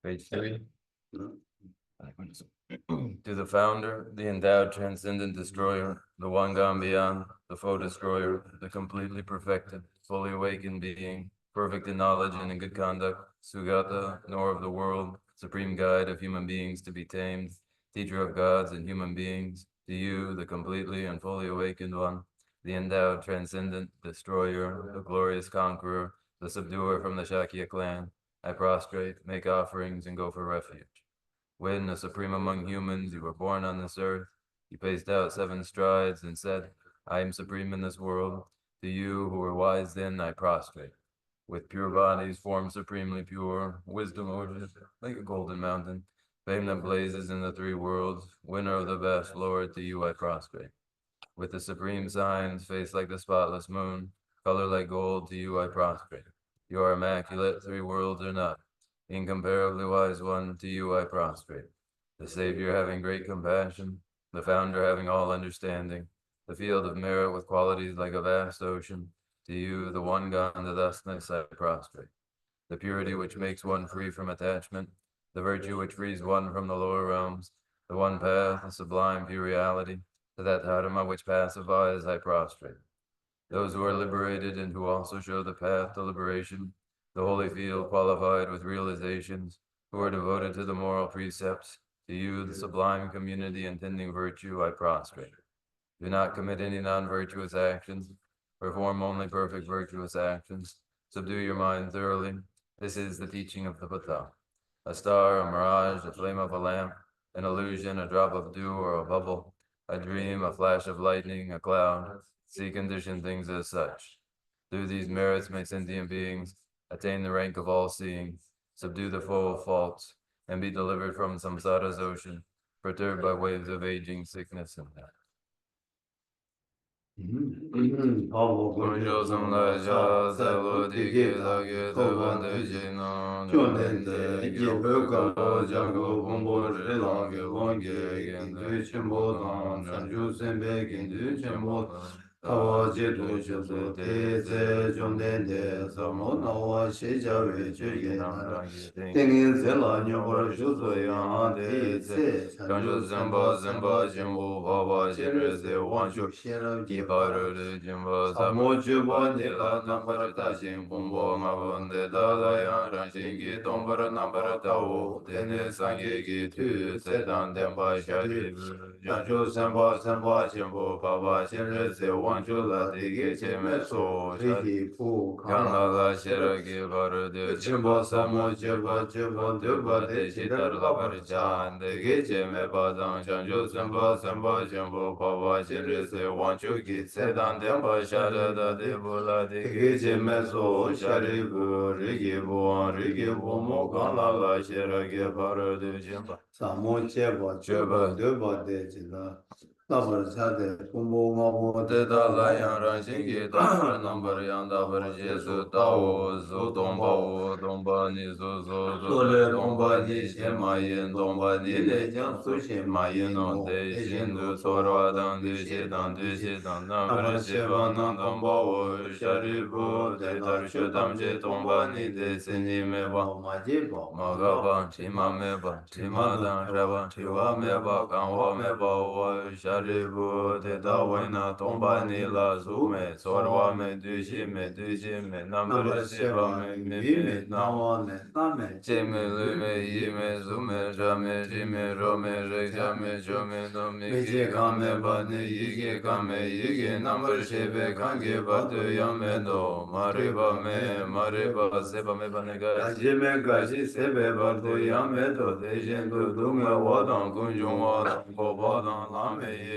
Page 3. To the founder, the endowed transcendent destroyer, the one gone beyond, the foe destroyer, the completely perfected, fully awakened being, perfect in knowledge and in good conduct, Sugata, knower of the world, supreme guide of human beings to be tamed, teacher of gods and human beings, to you, the completely and fully awakened one, the endowed transcendent destroyer, the glorious conqueror, the subduer from the Shakya clan, I prostrate, make offerings, and go for refuge. When, a supreme among humans, you were born on this earth, you paced out 7 strides and said, I am supreme in this world. To you who are wise then, I prostrate. With pure bodies, formed supremely pure, wisdom ordered like a golden mountain, fame that blazes in the 3 worlds, winner of the best, Lord, to you I prostrate. With the supreme signs, face like the spotless moon, color like gold, to you I prostrate. You are immaculate, 3 worlds are not. Incomparably wise one, to you I prostrate. The Savior having great compassion, the Founder having all understanding, the field of merit with qualities like a vast ocean, to you, the one gone to thusness, I prostrate. The purity which makes one free from attachment, the virtue which frees one from the lower realms, the one path, the sublime pure reality, to that dharma which pacifies, I prostrate. Those who are liberated and who also show the path to liberation, the holy field qualified with realizations, who are devoted to the moral precepts, to you, the sublime community intending virtue, I prostrate. Do not commit any non-virtuous actions, perform only perfect virtuous actions, subdue your mind thoroughly. This is the teaching of the Buddha. A star, a mirage, a flame of a lamp, an illusion, a drop of dew or a bubble, a dream, a flash of lightning, a cloud, see conditioned things as such. Through these merits may sentient beings attain the rank of all-seeing, subdue the foe of faults, and be delivered from samsara's ocean, perturbed by waves of aging, sickness, and death.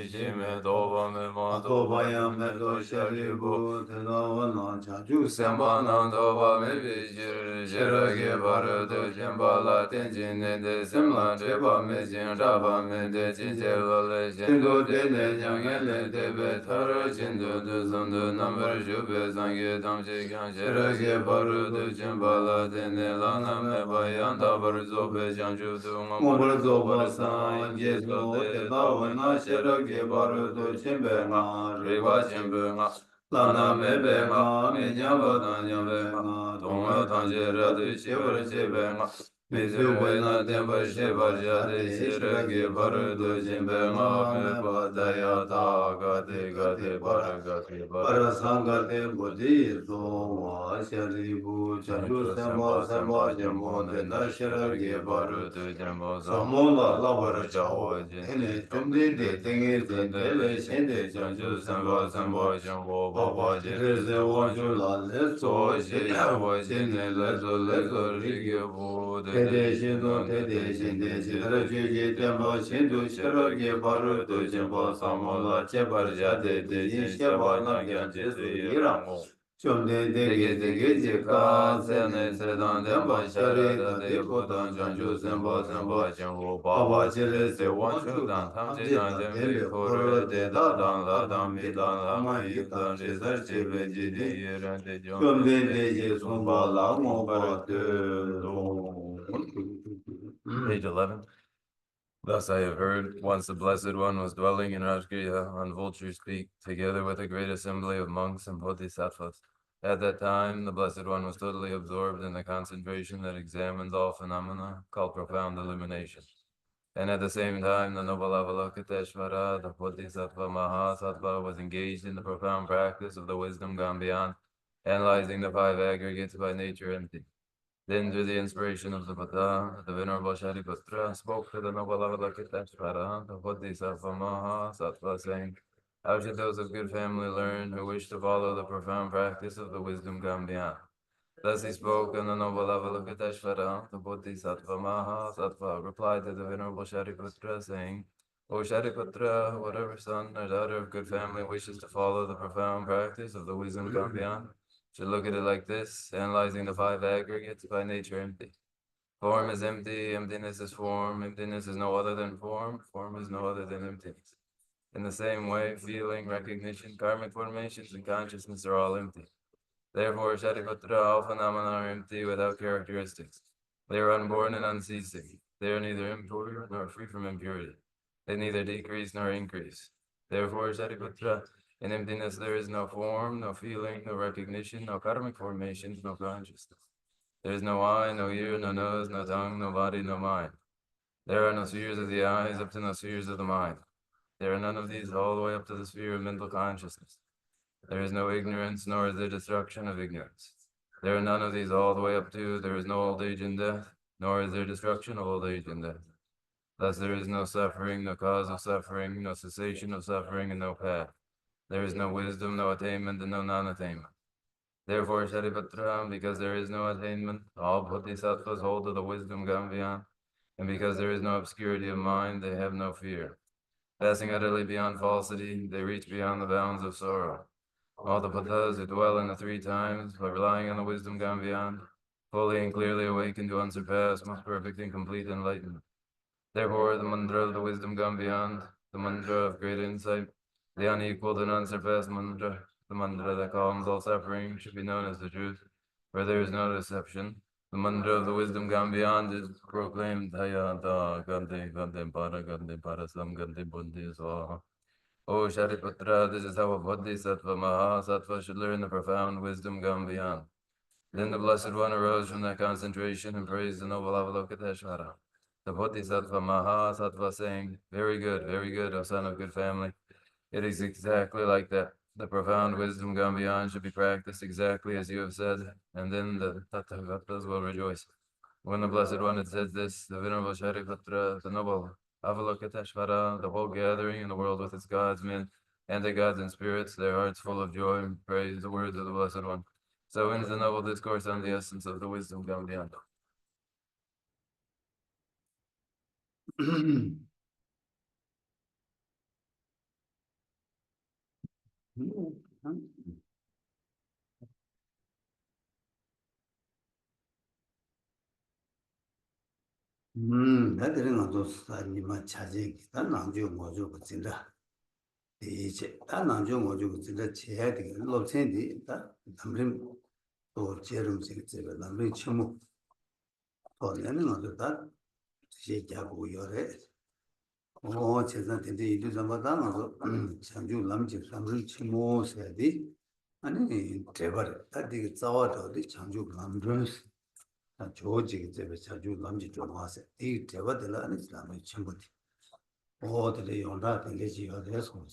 Shime Doba Mima Doba Yame Do Sharibu Tedava Nancha Ju Semba Nandoba Mibi Shirage Baru Do Jimbala Tenjin De Simla Deba Mejin Raba Mende Jinje Lole Jindu Dele Jangele Debe Tara Jindu Duzundu Namar Jube Zange Damji Gan Shirage Baru Do Jimbala Dene Lana Meba Yanda Baru Zobe Janju Mumbar Zoba San Jesu Tedava Na Shirage Baru Do Jimbe Na Reba Jimbe Na Lana mebe nga, me nyamba dan nyambe nga, tonga tangje rade shivar shive nga, me zirwe na tenpa shivar jade shira ge bar do jimbe nga, me pa daya ta gade gade bar gade bar sanga te bodhi to wa shari bu chanju semba semba jembo de na shira ge bar do jimbo samo la labar chaho jine chumdi de tengi zende le shende chanju semba semba jembo baba jire wanju la le so shi wa jine le zo rigi bu de de shindo de de shinde shidra juji temba shindu shira ge bar do jimbo samo la chebar jade de yin sheba na gyan jesu yirango Chomde dege dege jika sene sedan demba shari da de budan janju semba semba jangu baba chile se wanchu dan tamche dan dembe kore de da dan la dan mi dan la ma yi dan de zar chebe jidi yiran de jom chomde dege sumba la mo ba de do. Page 11. Thus I have heard, once the Blessed One was dwelling in Rajgriha on Vulture's Peak, together with a great assembly of monks and bodhisattvas. At that time, the Blessed One was totally absorbed in the concentration that examines all phenomena, called profound illumination. And at the same time, the noble Avalokiteshvara, the Bodhisattva Mahasattva, was engaged in the profound practice of the wisdom gone beyond, analyzing the five aggregates by nature empty. Then, through the inspiration of the Buddha, the Venerable Shariputra spoke to the noble Avalokiteshvara, the Bodhisattva Mahasattva, saying, how should those of good family learn who wish to follow the profound practice of the wisdom gone beyond? Thus he spoke, and the noble Avalokiteshvara, the Bodhisattva Mahasattva, replied to the Venerable Shariputra, saying, O Shariputra, whatever son or daughter of good family wishes to follow the profound practice of the wisdom gone beyond, should look at it like this, analyzing the five aggregates by nature empty. Form is empty, emptiness is form, emptiness is no other than form, form is no other than emptiness. In the same way, feeling, recognition, karmic formations, and consciousness are all empty. Therefore, Shariputra, all phenomena are empty without characteristics. They are unborn and unceasing. They are neither impure nor free from impurity. They neither decrease nor increase. Therefore, Shariputra, in emptiness there is no form, no feeling, no recognition, no karmic formations, no consciousness. There is no eye, no ear, no nose, no tongue, no body, no mind. There are no spheres of the eyes up to no spheres of the mind. There are none of these all the way up to the sphere of mental consciousness. There is no ignorance, nor is there destruction of ignorance. There are none of these all the way up to, there is no old age and death, nor is there destruction of old age and death. Thus there is no suffering, no cause of suffering, no cessation of suffering, and no path. There is no wisdom, no attainment, and no non-attainment. Therefore, Shariputra, because there is no attainment, all bodhisattvas hold to the wisdom gone beyond, and because there is no obscurity of mind, they have no fear. Passing utterly beyond falsity, they reach beyond the bounds of sorrow. All the Buddhas who dwell in the three times, by relying on the wisdom gone beyond, fully and clearly awaken to unsurpassed, most perfect and complete enlightenment. Therefore, the mantra of the wisdom gone beyond, the mantra of great insight, the unequaled and unsurpassed mantra, the mantra that calms all suffering, should be known as the truth, where there is no deception. The mantra of the wisdom gone beyond is proclaimed, Hayata Gandhi Gandhi Parasam Gandhi Buddhi Swaha. O Shariputra, this is how a Bodhisattva Mahasattva should learn the profound wisdom gone beyond. Then the Blessed One arose from that concentration and praised the noble Avalokiteshvara, the Bodhisattva Mahasattva, saying, very good, O son of good family. It is exactly like that. The profound wisdom gone beyond should be practiced exactly as you have said, and then the Tathagatas will rejoice. When the Blessed One had said this, the Venerable Shariputra, the noble Avalokiteshvara, the whole gathering in the world with its gods, men, and the gods and spirits, their hearts full of joy, praise the words of the Blessed One. So ends the noble discourse on the essence of the wisdom gone beyond. 나들은 어디서 아니면 자제 난 남주 뭐죠 그진다 이제 난 남주 뭐죠 그진다 제야 되게 로체디 다 남림 또 제름 제가 남림 처무 또는 어디다 제 자고 요래 제가 근데 이도 잡아다 나서 장주 남지 남림 처무 세디 아니 제발 다디 자와도 장주 남름 조직이 제가 자주 남지 좀 하세 이 대화들 안에 남의 친구들 어들이 온다 되지 어디서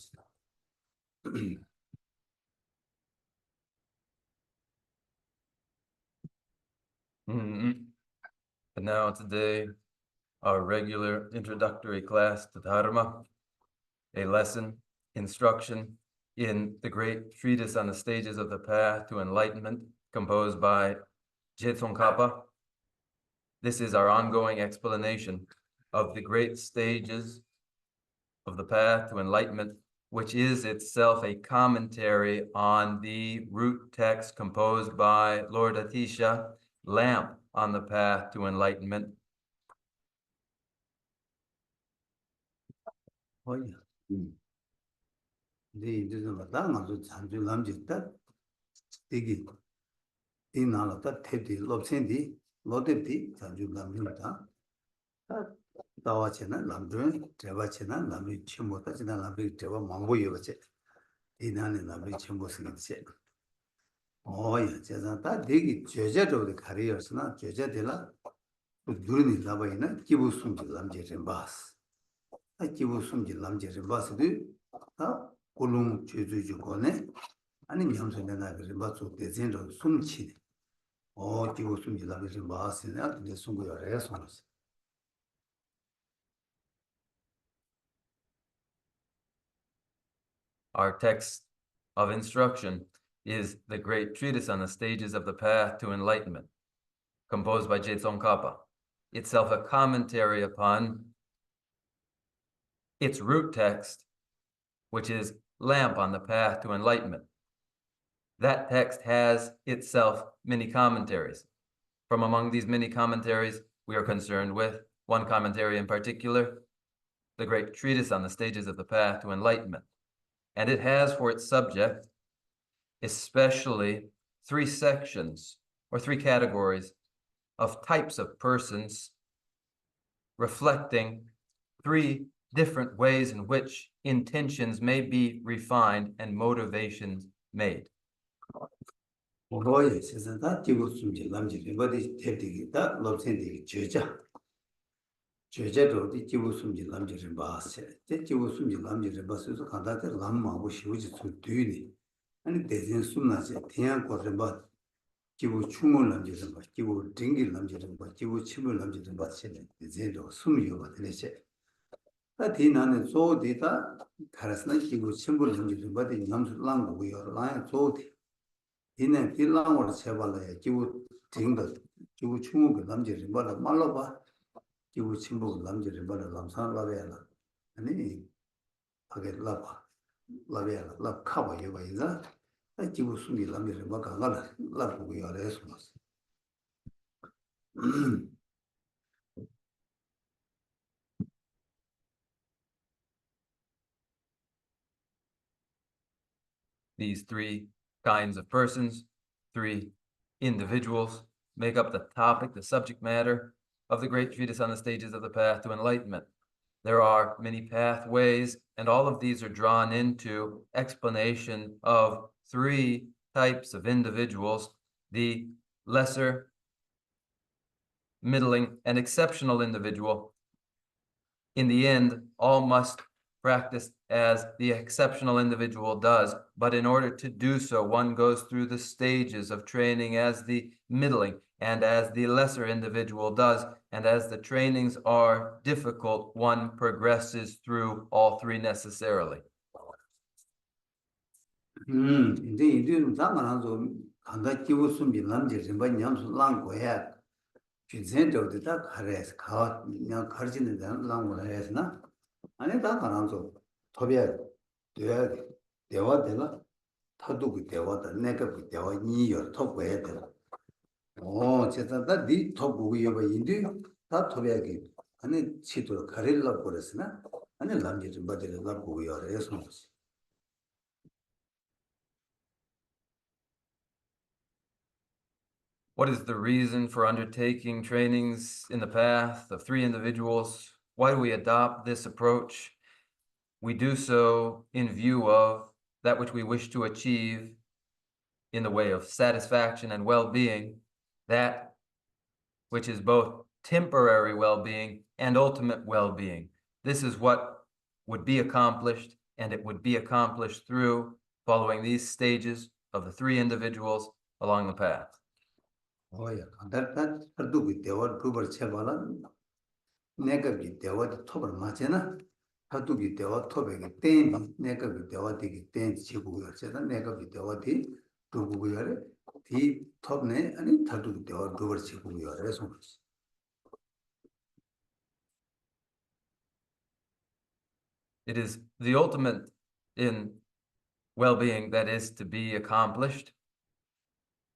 And now today, our regular introductory class to Dharma, a lesson, instruction in the great treatise on the stages of the path to enlightenment, composed by Tsongkhapa. This is our ongoing explanation of the great stages of the path to enlightenment, which is itself a commentary on the root text composed by Lord Atisha, Lamp on the Path to Enlightenment. 다와체나 남들 대화체나 남이 침모다 지나 남이 대화 망보여체 이나는 남이 침모스겠지 어야 제가 다 되게 제자도를 가리었으나 제자들라 누르니 잡아이나 기부숨지 남제를 바스 아 기부숨지 남제를 바스도 다 골룸 제주주고네 아니 명선내나 그래 맞죠 대전도 숨치 기부숨지 남제를 바스나 근데 숨고요 숨었어 Our text of instruction is the great treatise on the stages of the path to enlightenment, composed by Tsongkhapa, itself a commentary upon its root text, which is Lamp on the Path to Enlightenment. That text has itself many commentaries. From among these many commentaries, we are concerned with one commentary in particular, the great treatise on the stages of the path to enlightenment. And it has for its subject, especially three sections or three categories of types of persons, reflecting three different ways in which intentions may be refined and motivations made. 뭐에 있어서 다 기부숨지 남지 어디 대디기다 럽센디 제자도 기부숨지 남지를 봐세 제 기부숨지 남지를 봐서 간다들 남마고 쉬우지 좀 뒤니 아니 대신 숨나지 태양 거를 봐 기부 충을 남지를 봐 기부 딩길 남지를 봐 기부 침을 남지를 봐세 제도 숨이요가 되네 다 디나는 소디다 가라스나 기부 침을 남지를 봐 남수랑 거고요 라야 소디 이내 빌랑으로 세발라야 기부 딩다 기부 충을 남지를 봐 말로 기부 친구 남자를 말아 남산 라베라 아니 하게 라베라 라 카바 요바이자 기부 숨이 남자를 막아가라 라고 요래서 These three kinds of persons, three individuals, make up the topic, the subject matter of the great treatise on the stages of the path to enlightenment. There are many pathways, and all of these are drawn into explanation of three types of individuals: the lesser, middling, and exceptional individual. In the end, all must practice as the exceptional individual does, but in order to do so, one goes through the stages of training as the middling and as the lesser individual does, and as the trainings are difficult, one progresses through all three necessarily. 근데 이들은 당연하죠. 한다 기부 숨지 남자를 봐 냠수 랑고야 주제도도 다 가래서 가 그냥 가르치는 데는 랑고라 해서나 아니 당연하죠. 토비야 돼야 대화되나 타두고 대화다 내가 그 대화 이여 톱해야 돼. 제가 다디 톱고 여봐 인디 다 톱해야기. 아니 치도 가릴라 버렸으나 아니 남지 좀 받으려 갖고 여래서. What is the reason for undertaking trainings in the path of three individuals? Why do we adopt this approach? We do so in view of that which we wish to achieve in the way of satisfaction and well-being, that which is both temporary well-being and ultimate well-being. This is what would be accomplished, and it would be accomplished through following these stages of the three individuals along the path. that 타두고 대화 그걸 쳐봐라. 내가 그 대화 톱을 맞잖아. 타두고 대화 톱에 땡 내가 그 대화 되게 땡 치고 그러잖아. 내가 그 대화 뒤 두고 그래. 뒤 톱네 아니 타두고 대화 그걸 치고 그래서. It is the ultimate in well-being that is to be accomplished,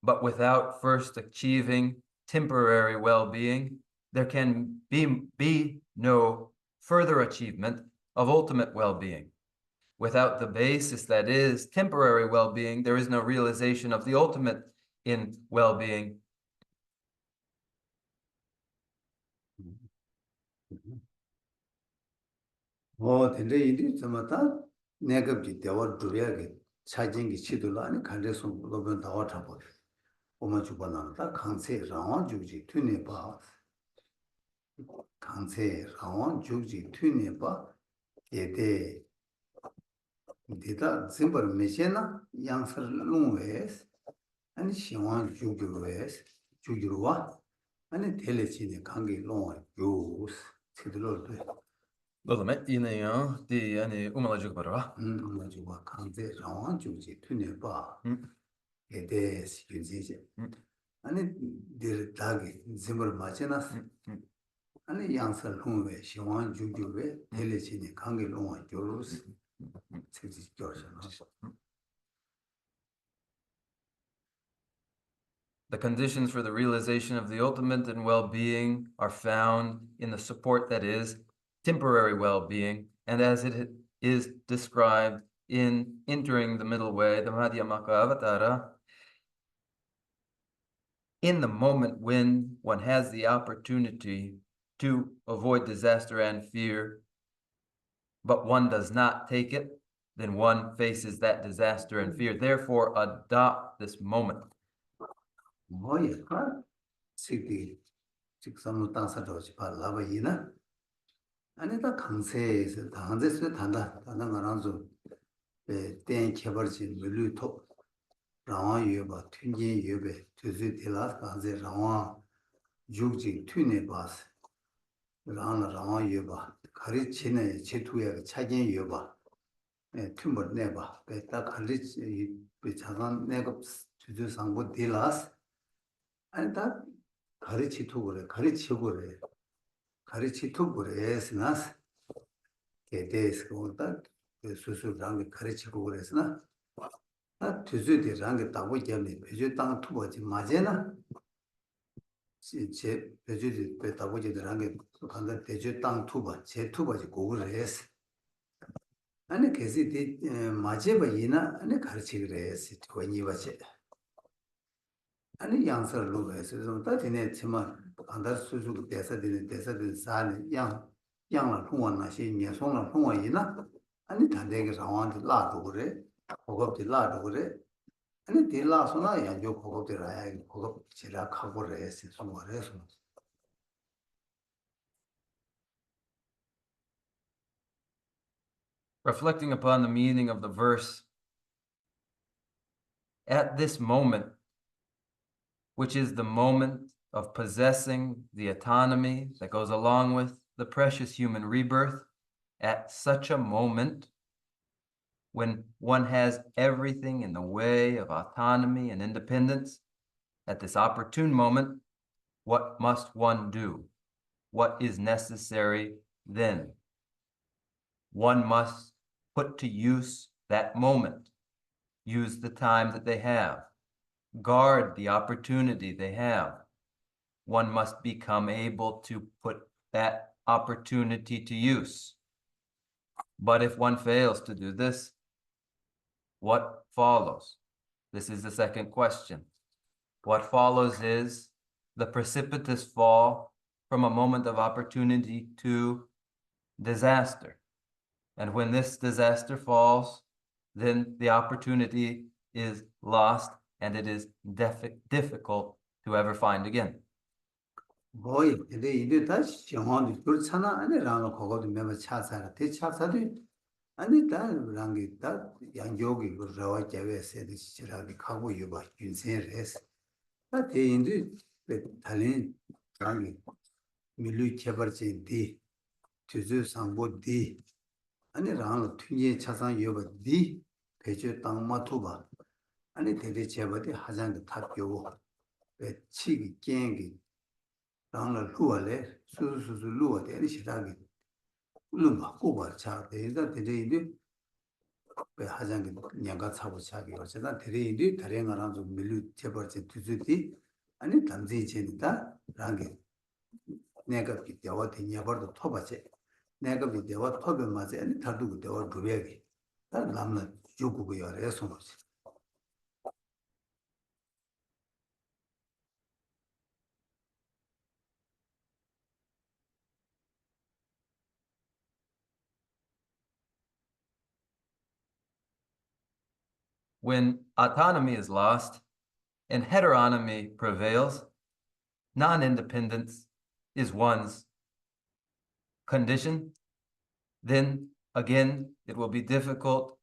but without first achieving temporary well-being, there can be no further achievement of ultimate well-being. Without the basis that is temporary well-being, there is no realization of the ultimate in well-being. 근데 이들이 좀다 내가 그 대화 줄여야게 차진기 치도라 아니 간데서 로변 나와 잡어. 오마 주바나다 강세 라원 주지 튀네 봐. 강세 라원 주지 튀네 봐. 예대 데이터 심벌 메시나 양설 롱웨스 아니 시원 주주웨스 주주와 아니 텔레치네 관계 롱 요스 치들어도 Lulame ineyo di ani umalajuk barwa. umalajuk 강세 라원 주지 튀네 봐. 예대 시주지 아니 들 다게 심벌 마치나스 아니 양설 롱웨 시원 주주웨 텔레치네 관계 롱 요스 The conditions for the realization of the ultimate and well-being are found in the support that is temporary well-being, and as it is described in entering the middle way, the Madhyamaka Avatara, in the moment when one has the opportunity to avoid disaster and fear, but one does not take it, then one faces that disaster and fear. Therefore, adopt this moment. 시기 직선으로 땅사도 지파 라바이나 아니다 강세에서 당제스 단다 말한서 땡 개발진 물류토 라와 유바 튕기 유베 주주딜라 강세 라와 죽지 튀네 바스 라와 유바 가리치네 제투에 차진 유바 tumor never, but that college which has never to do some good dealers, and that Karichi to Karichigure, Karichi to Gures nas, Kedes go that, the Susu Rang Karichigure is not. That to do the Rang Tawajami, Pejutan to what Majena. Pejuti Petawaji the Rang conduct Pejutan tuba, Chetuba Gures. 아니 계시디 마제바이나 아니 가르치그래스 거니바체 아니 양서를 로베스 좀 따지네 치마 안다 수수 대사들 사는 양을 통원나시 녀송을 통원이나 아니 단대게 상황도 라도 그래 고급들 라도 그래 아니 딜라서나 양조 고급들아야 고급 제라 하고래스 송거래서 Reflecting upon the meaning of the verse, at this moment, which is the moment of possessing the autonomy that goes along with the precious human rebirth, at such a moment, when one has everything in the way of autonomy and independence, at this opportune moment, what must one do? What is necessary then? One must put to use that moment. use the time that they have, guard the opportunity they have. One must become able to put that opportunity to use. But if one fails to do this, what follows? This is the second question. What follows is the precipitous fall from a moment of opportunity to disaster. And when this disaster falls, then the opportunity is lost and it is difficult to ever find again. Boy, today you do shimon durchana and rang kogo member chasara, te chasadu, and that rangi that young yogi was rawa jave said this chiragi kago yuba, you say res. That they indeed the Talin rangi milu chebarche di, tuzu sambo di, and rang tunye chasan yuba di, pecho tang matuba, and it is chebati hazang tap yo, the chigi gangi. rāngla lūwa lē, sūsū lūwa tēni shirāgi lūma kūpa chā, tēndā tērē yīndi bē hāzhāngi nyāngā cāpu chāgi wā, chēdā tērē yīndi tārē ngā rāngzū mīlū chēpar chē tūsū tī, anī tāmzī chēni tā rāngi nēgab kī dewa tē nyābar tō tōpa chē, nēgab kī dewa tōpa mā chē, anī tārdū kī dewa rūbyāgi, tā lāmla yūku kū yā rē sōngu chē. When autonomy is lost and heteronomy prevails, non-independence is one's condition, then again, it will be difficult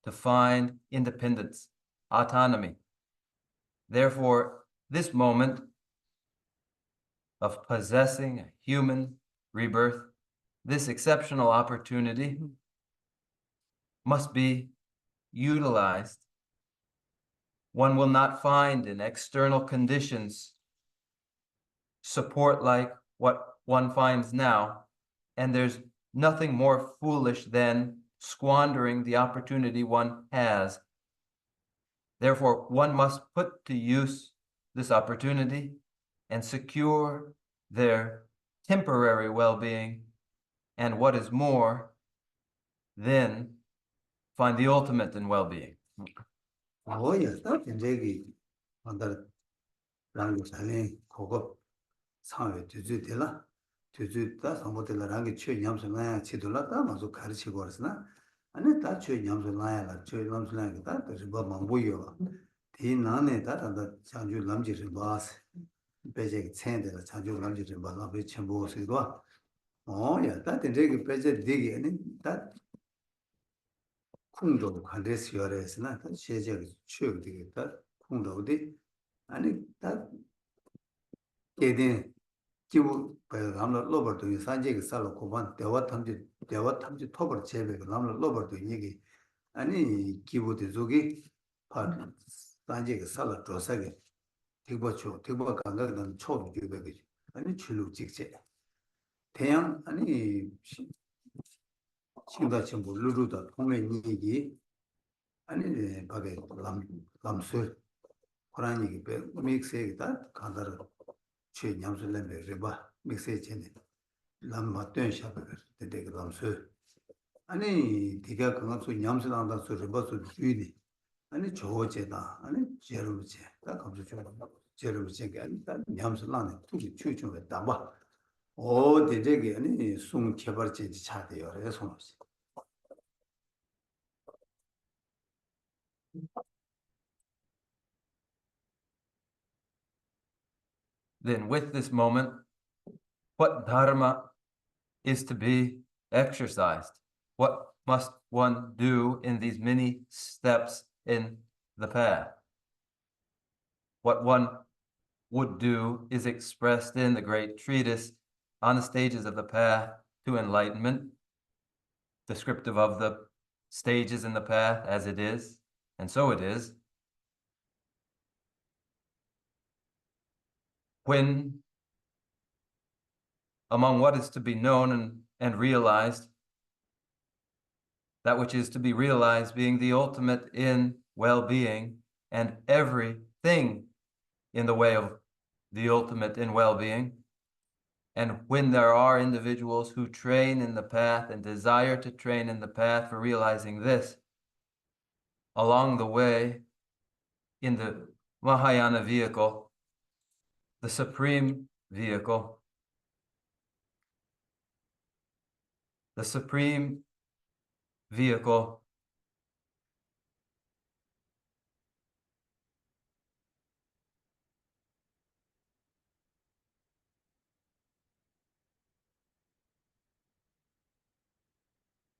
to find independence, autonomy. Therefore, this moment of possessing a human rebirth, this exceptional opportunity must be utilized. One will not find in external conditions support like what one finds now, and there's nothing more foolish than squandering the opportunity one has. Therefore, one must put to use this opportunity and secure their temporary well-being, and what is more, then find the ultimate in well-being. Oh, yes, that's indeed on the language. I mean, Coco Sang to do that, some of the language, Yams and Lion, Chidula, Mazu Karichigorasna, and that Yams and Lion, Yams like that, is about Mambuyo. Tinane, that and the Chanju Lamji Bas, Bejek Sand, the Chanju Lamji Bala, which Chambo Sidwa. Oh, yeah, that indeed, Bejek digging that. 쿵도 관대스 열에서나 세제가 추억 되겠다 쿵도디 아니 다 게된 기부 남로 로버도 산제가 살로 고반 대화 탐지 톱을 제베가 남로 로버도 얘기 아니 기부도 저기 파 산제가 살로 조사게 대보 감각은 초도 교배지 아니 출루 직제 태양 아니 친구다 친구 루루다 통해 얘기 아니 바게 람술 코란 얘기 배 믹스에다 간다를 최 냠술렘베 레바 믹스에 전에 람마 뜬샤베 되게 람술 아니 디가 그것도 냠술한다 소리 버스 주의니 아니 저어제다 아니 제로제 다 감수 좀 제로제가 아니다 냠술라네 투기 추추에 담아 오 되게 아니 송 개발제 차대요 그래서 Then with this moment, what dharma is to be exercised? What must one do in these many steps in the path? What one would do is expressed in the great treatise on the stages of the path to enlightenment, descriptive of the stages in the path as it is, and so it is. When among what is to be known and realized that which is to be realized being the ultimate in well-being, and everything in the way of the ultimate in well-being. And when there are individuals who train in the path and desire to train in the path for realizing this, along the way, in the Mahayana vehicle, the supreme vehicle, the supreme vehicle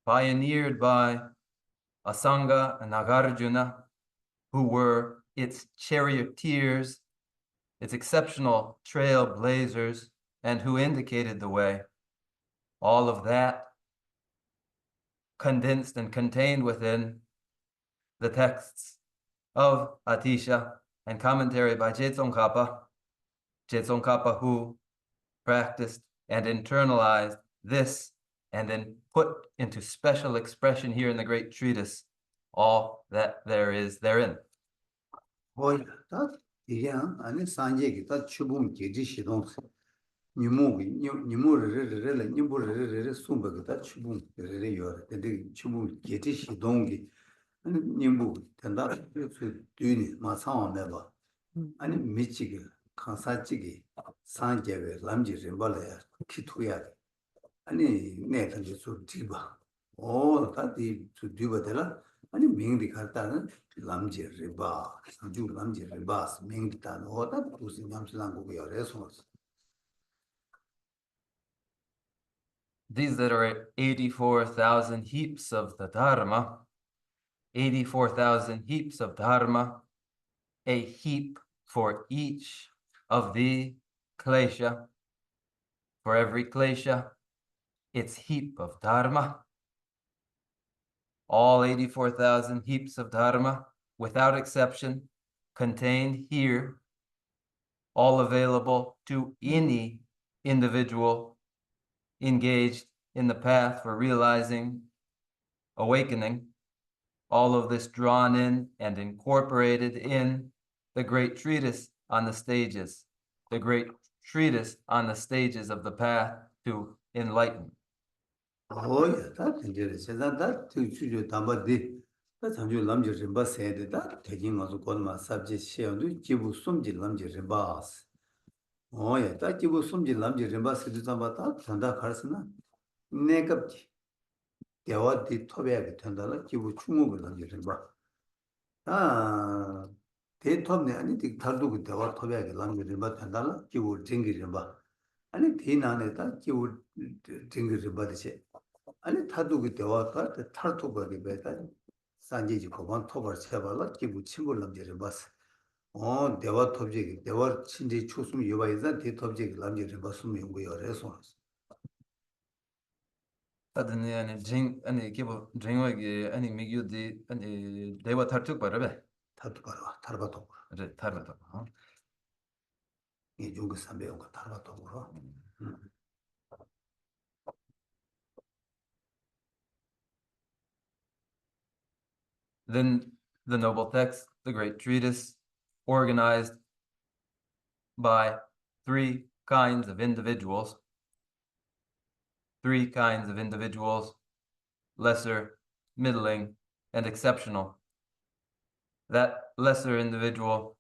pioneered by Asanga and Nagarjuna, who were its charioteers, its exceptional trailblazers, and who indicated the way. All of that condensed and contained within the texts of Atisha and commentary by Tsongkhapa who practiced and internalized this and then put into special expression here in the great treatise all that there is therein. Hoy, 다 이게 아니 산제기 다 추붐 계지 시동 니모르르르르 니모르르르르 숨버기 다 추붐 레레 요르 근데 추붐 계지 시동기 아니 님부 된다 그 뒤니 마상원 내봐 아니 미치기 간사지기 산제베 람지 림발에 키투야 아니 내가 좀 뒤봐 다디 좀 뒤봐들라 아니 명디 갔다는 람지 리바 아주 람지 리바스 명디다는 어다 무슨 남슬랑 거기 열에서 These that are 84,000 heaps of the Dharma, 84,000 heaps of Dharma, a heap for each of the klesha, for every klesha, its heap of Dharma. All 84,000 heaps of Dharma, without exception, contained here, all available to any individual engaged in the path for realizing awakening, all of this drawn in and incorporated in the great treatise on the stages, the great treatise on the stages of the path to enlighten. 야, 다 된대래. 세상다 주주 담바디. 다 장주 남지 림바 세대다. 대진 가서 권마 삽지 시험도 기부 숨지 남지 림바스. 야, 다 기부 숨지 남지 림바스 담바다. 산다 가르스나. 내갑지. 대화디 토베하게 된다라. 기부 충목을 남지 림바. 대톱네 아니 달도 그 대화 토베하게 남지 림바 된다라. 기부 쟁기 림바. 아니 대나네다 기부 쟁기 림바듯이. 아니 타두기 대화가 탈토버리 배다 산지지 고반 토버 세발라 기부 친구를 남지를 봤어. 대화 톱지기 대화 친지 추숨 유바이자 대톱지기 남지를 봤으면 연구여래서. Adni ani jing ani kibo jingwagi ani migyudi ani dewa tartuk barabe. 타도 봐라. 탈바토. Re tarbato. 이 중국 삼배우가 탈바토로. Then the noble text, the great treatise, organized by three kinds of individuals, lesser, middling, and exceptional. That lesser individual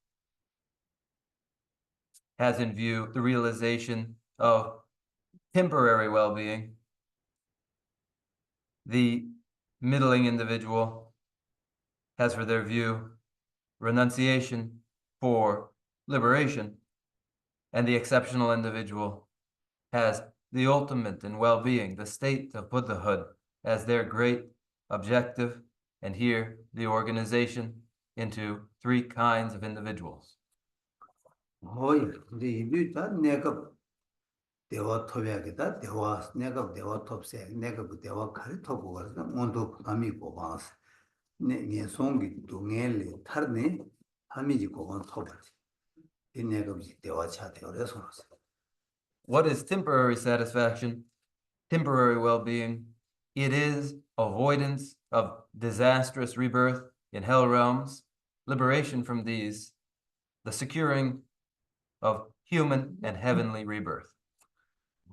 has in view the realization of temporary well-being. The middling individual has for their view renunciation for liberation, and the exceptional individual has the ultimate in well-being, the state of Buddhahood, as their great objective, and here the organization into three kinds of individuals. 근데 이비다 내가 대화 토비하겠다. 내가 대화 톱세. 내가 그 대화 칼이 토고 가서 온도 감이 고바스. 내 송기 동엘리 타르네 함이지 고반 토바지. 이 내가 대화 차대어서. What is temporary satisfaction, temporary well-being? It is avoidance of disastrous rebirth in hell realms, liberation from these, the securing of human and heavenly rebirth.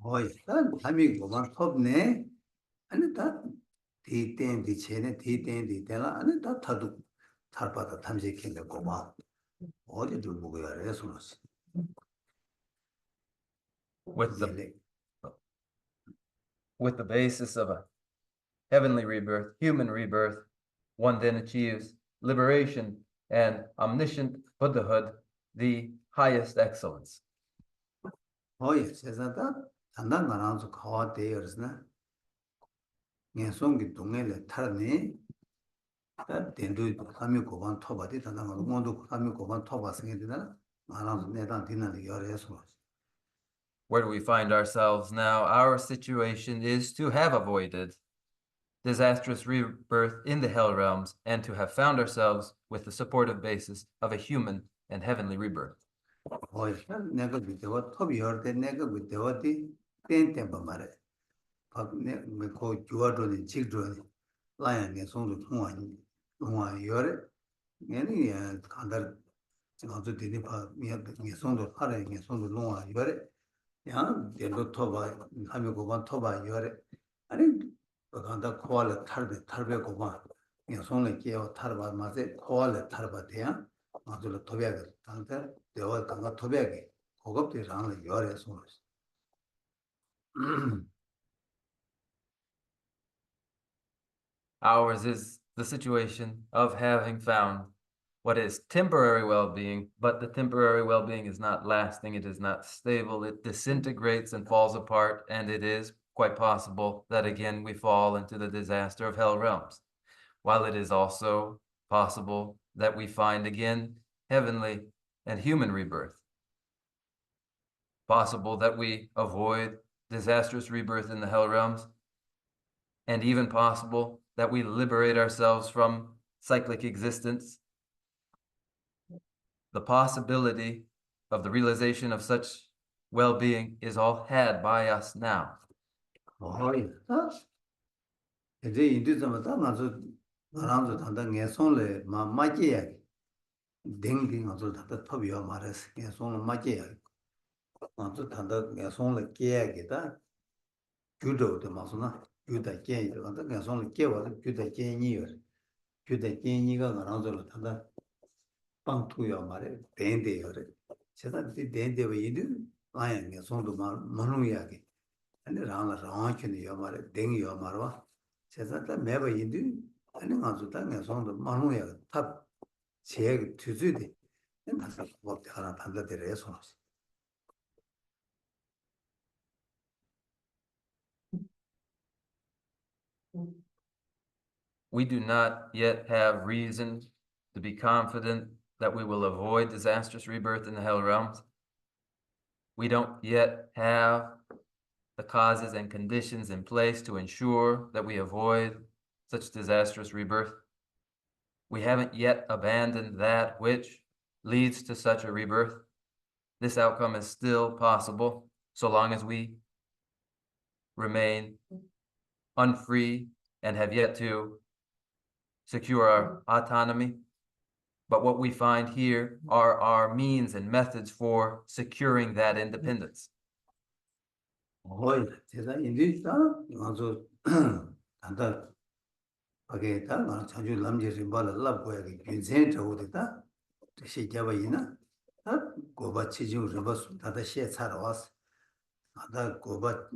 어이, 난 담이 고만 톱네. 아니 다 디텐 디체네 디텐 디텔라 아니 다 타도 탈바다 탐색했네 고마. 어디 좀 보고야 레소스. With the basis of a heavenly rebirth, human rebirth, one then achieves liberation and omniscient Buddhahood, the highest excellence. 어이, 세상다 단단 가나서 가와 되어스나. 녀송기 동네에 타네. 다 된도 함이 고반 토바디 단단 모두 함이 고반 토바 생기잖아. 말아서 내단 뒤는 열에서. Where do we find ourselves now? Our situation is to have avoided disastrous rebirth in the hell realms and to have found ourselves with the supportive basis of a human and heavenly rebirth. 어이, 내가 그때와 톱이 열때 내가 그때와디 땡땡바 말해. 그 주어도니 직도니 라양의 손도 통화 열에 얘는 간다 저도 되니 봐 미 손도 팔에 미 손도 통화 열에 야 내가 토바 하면 고반 토바 열에 아니 간다 코알레 탈베 고반 미 손에 깨어 탈바 맞에 코알레 탈바 돼야 맞을 토베가 단데 대화 간다 토베기 고급대랑 열에 손을 Ours is the situation of having found what is temporary well-being, but the temporary well-being is not lasting, it is not stable, it disintegrates and falls apart, and it is quite possible that again we fall into the disaster of hell realms, while it is also possible that we find again heavenly and human rebirth. Possible that we avoid disastrous rebirth in the hell realms, and even possible that we liberate ourselves from cyclic existence. The possibility of the realization of such well-being is all had by us now. 어이, 이제 인도에서 나서 나랑도 단단 예송래 마마지야. 댕댕 아주 단단 토비와 말했어. 예송을 마지야. 아주 단단 예송래 깨야겠다. 주도도 마서나 주다 깨야 단단 예송을 깨와 주다 깨니요. 주다 깨니가 나랑도 단단 빵투야 말해. 댕댕이요. 제가 댕댕이와 이들 아예 예송도 말문이야게. 아니 라한테는 요말에 댕이 요말와 세상에 매번 인도 아니 가서 땅에 손도 많으야 탑 제가 투주디 나서 뭐 하나 판단되래서 We do not yet have reason to be confident that we will avoid disastrous rebirth in the hell realms. We don't yet have the causes and conditions in place to ensure that we avoid such disastrous rebirth. We haven't yet abandoned that which leads to such a rebirth. This outcome is still possible so long as we remain unfree and have yet to secure our autonomy. But what we find here are our means and methods for securing that independence. 어이 제가 인도에서 아주 단단 바게다 나 자주 남제를 발라 보야게 괜찮은 저거다 시켜봐이나 다 고바 치주 접었어 다다 시에 차러 왔어 아다 고바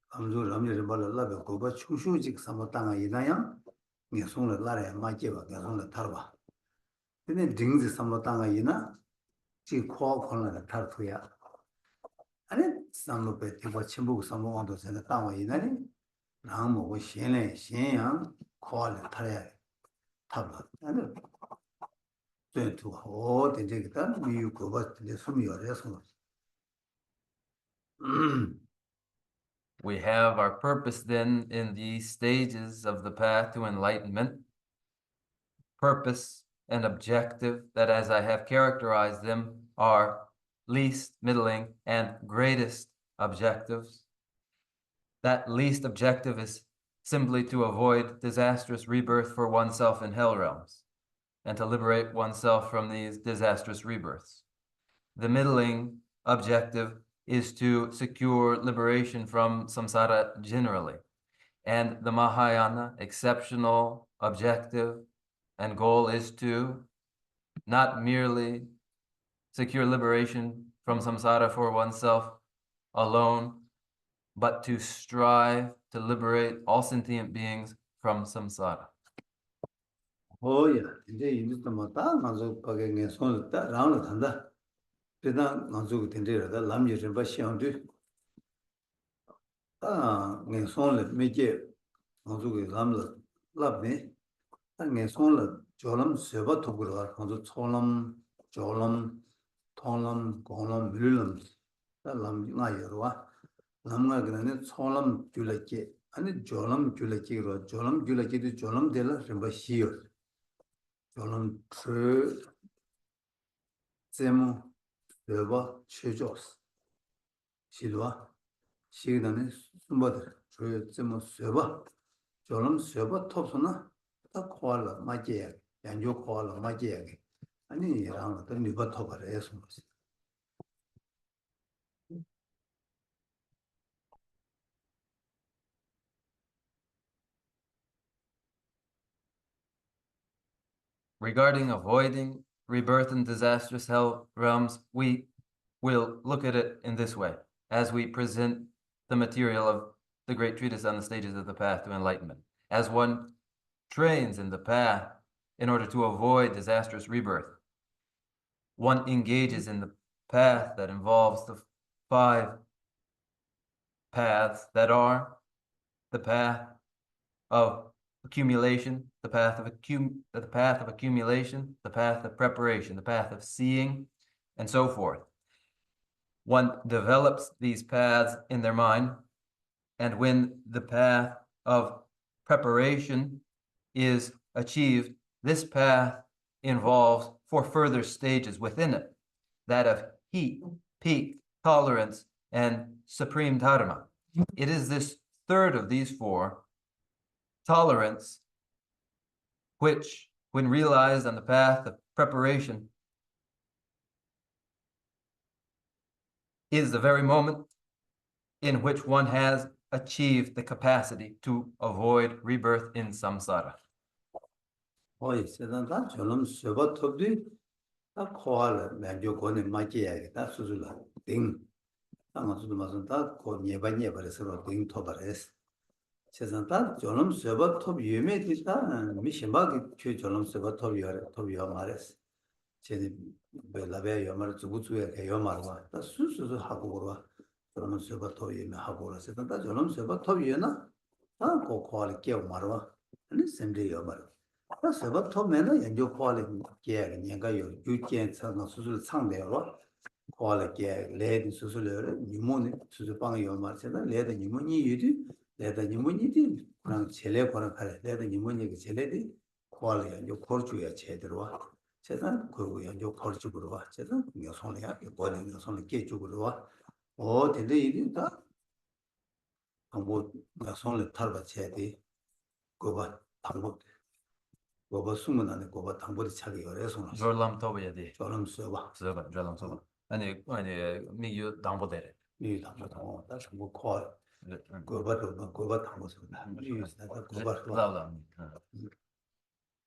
아무도 남제를 발라 고바 추슈직 삼았다가 이나야 녀송을 나라에 맞게봐 녀송을 타봐 근데 딩지 삼았다가 이나 지 코어콘을 타르투야 아니 삼로베 티바 침부 삼모원도 전에 땅와 이나니 나무고 신내 신양 코알 타야 타바 아니 된투 호 된제기다 미유고가 이제 숨이어서 We have our purpose then in these stages of the path to enlightenment. Purpose and objective that, as I have characterized them, are least, middling, and greatest objectives. That least objective is simply to avoid disastrous rebirth for oneself in hell realms, and to liberate oneself from these disastrous rebirths. The middling objective is to secure liberation from samsara generally. And the Mahayana exceptional objective and goal is to not merely secure liberation from samsara for oneself alone, but to strive to liberate all sentient beings from samsara. Oh yeah, 이제 인도 뭐다 가서 거기에 손을 딱 라운드 한다. 그다음 가서 된대로다 남녀 좀 봐시온도 내 손을 매게 가서 남을 랍네. 내 손을 조람 세바 도그러 가서 초람 조람 통람 공람 밀름 남 나여와 남가 그러네 초람 줄레게 아니 조람 줄레게로 조람 줄레게도 조람 될라 좀 봐시오. 조람 그 제모 여바 최조스 실와 시그다네 숨바들 저 제모 여바 저놈 여바 톱스나 딱 코알라 마지야 양조 코알라 마지야 아니 이랑 또 니바 톱을 해서 Regarding avoiding rebirth in disastrous hell realms, we will look at it in this way, as we present the material of the great treatise on the stages of the path to enlightenment. As one trains in the path in order to avoid disastrous rebirth, one engages in the path that involves the 5 paths that are the path of accumulation, the path of accumulation, the path of preparation, the path of seeing, and so forth. One develops these paths in their mind, and when the path of preparation is achieved, this path involves 4 further stages within it, that of heat, peak, tolerance, and supreme dharma. It is this third of these 4, tolerance, which, when realized on the path of preparation, is the very moment in which one has achieved the capacity to avoid rebirth in samsara. 어이 세단다 저놈 여바 톱도 딱 코알라 맨조 고네 마지야 다 수술라 딩 아무도 맞은다 고 예반예 버려서 딩 토바레스 세상다 저놈 여바 톱 유메디다 미심바기 최 저놈 여바 톱 요 말레스 제네 벨라베 요 말, 주부주에 요 말과 다 수수수 하고 그러와 저놈 여바 톱 유메 하고 그러서 세단다 저놈 여바 톱 유나 고 코알 깨 말와 아니 샘데 요 말 서버 톱면은 연구 퀄리티 계획 년가요 유견 상황 수술 상대로 퀄리티 레드 수술을 니모니 수술방 요마세다 레드 니모니 유디 레드 니모니디 그냥 젤레 거는 팔 레드 니모니 젤레디 퀄리티 연구 코르주야 제대로 와 세상 그거 연구 코르주로 와 세상 여성이야 이거는 여성을 깨주고 와 근데 이게 다 뭐 여성을 탈바 제대 그거 방법 고바 숨은 안에 고바 당보리 차기 어려서 Jorlam tobayadi. 저런 써봐 Zoba, jorlam soba. Ani miyu dambode래. 이 당보 다시 뭐 콜 고바 당보 쓴다 이 내가 고바 Lala.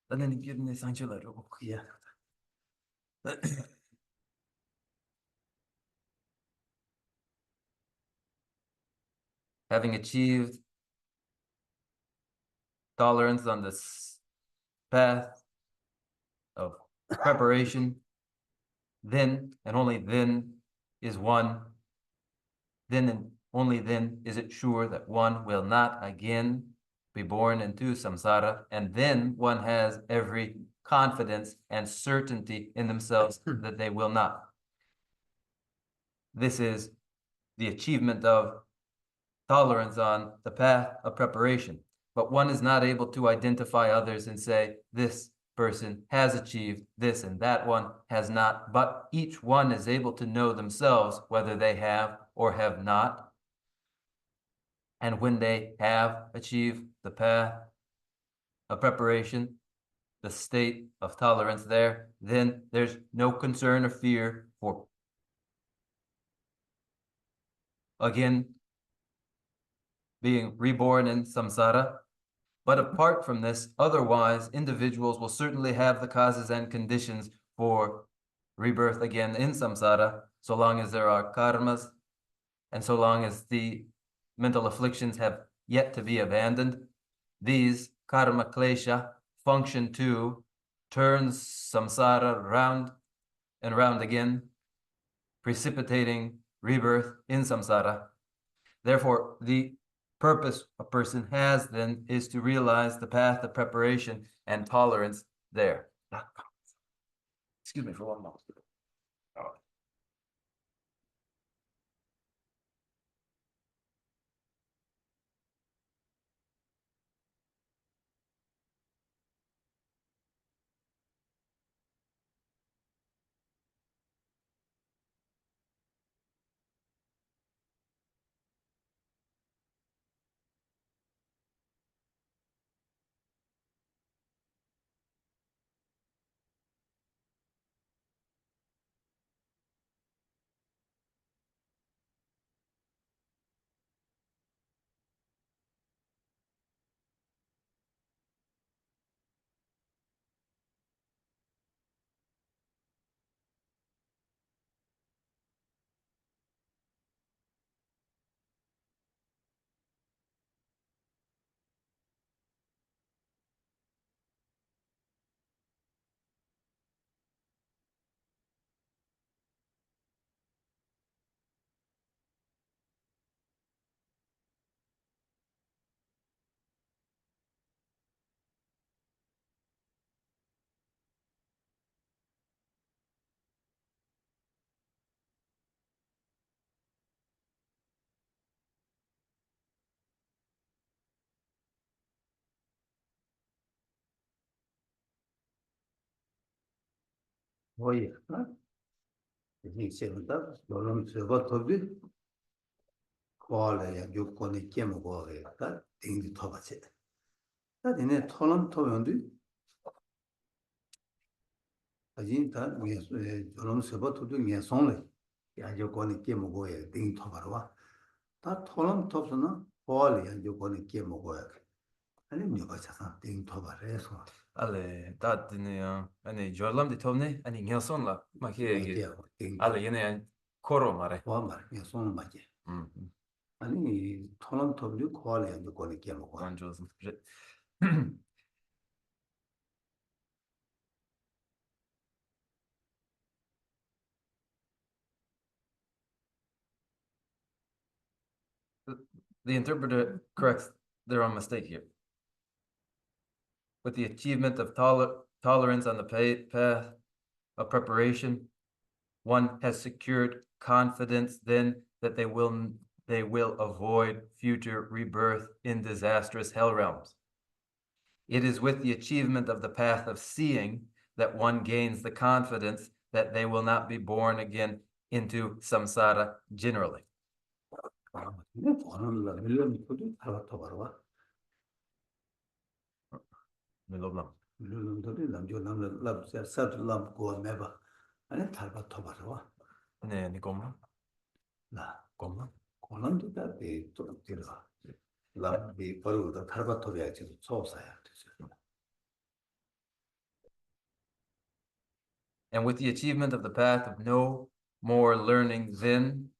Then give me sanchula. 야 Having achieved tolerance on this path of preparation, then and only then is one, then and only then is it sure that one will not again be born into samsara, and then one has every confidence and certainty in themselves that they will not. This is the achievement of tolerance on the path of preparation. But one is not able to identify others and say, this person has achieved this and that one has not, but each one is able to know themselves whether they have or have not And when they have achieved the path of preparation, the state of tolerance there, then there's no concern or fear for again being reborn in samsara. But apart from this, otherwise, individuals will certainly have the causes and conditions for rebirth again in samsara, so long as there are karmas, and so long as the mental afflictions have yet to be abandoned. These karma klesha function to turn samsara round and round again, precipitating rebirth in samsara. Therefore, the purpose a person has then is to realize the path of preparation and tolerance there. Excuse me for one moment. 뭐야? 이제 세운다. 너는 저거 더비 거래 요건에 깨면 거래다. 땡기 터바지. 다 얘네 털은 터는데 아직 다 위에 저런 서버 터도 위에 손을 야 요건에 깨면 거래 땡기 터바로 다 털은 터서는 거래 요건에 깨면 거래 아니 뭐가 자산 땡기 터바래서 Ale, tatini ani jorlam di tovni ani ngelson la makiegi. 땡기 Ale yene koro mare. 와 말이야 손을 맞게 아니 털은 터도 거래 요건에 깨면 거래 Joseph. The interpreter corrects their own mistake here. With the achievement of tolerance on the path of preparation, one has secured confidence then that they will avoid future rebirth in disastrous hell realms. It is with the achievement of the path of seeing that one gains the confidence that they will not be born again into samsara generally. 근데 보는 밀런도 알았다 봐라. 밀런도 남조 남을 랍서 사드람 고메바. 아니 탈바 토바라. 네, 니 곰마? 나 곰마? 고난도 다비 또 들어. 랍비 버르다 탈바 토비야지 초사야 되죠. And with the achievement of the path of no more learning, then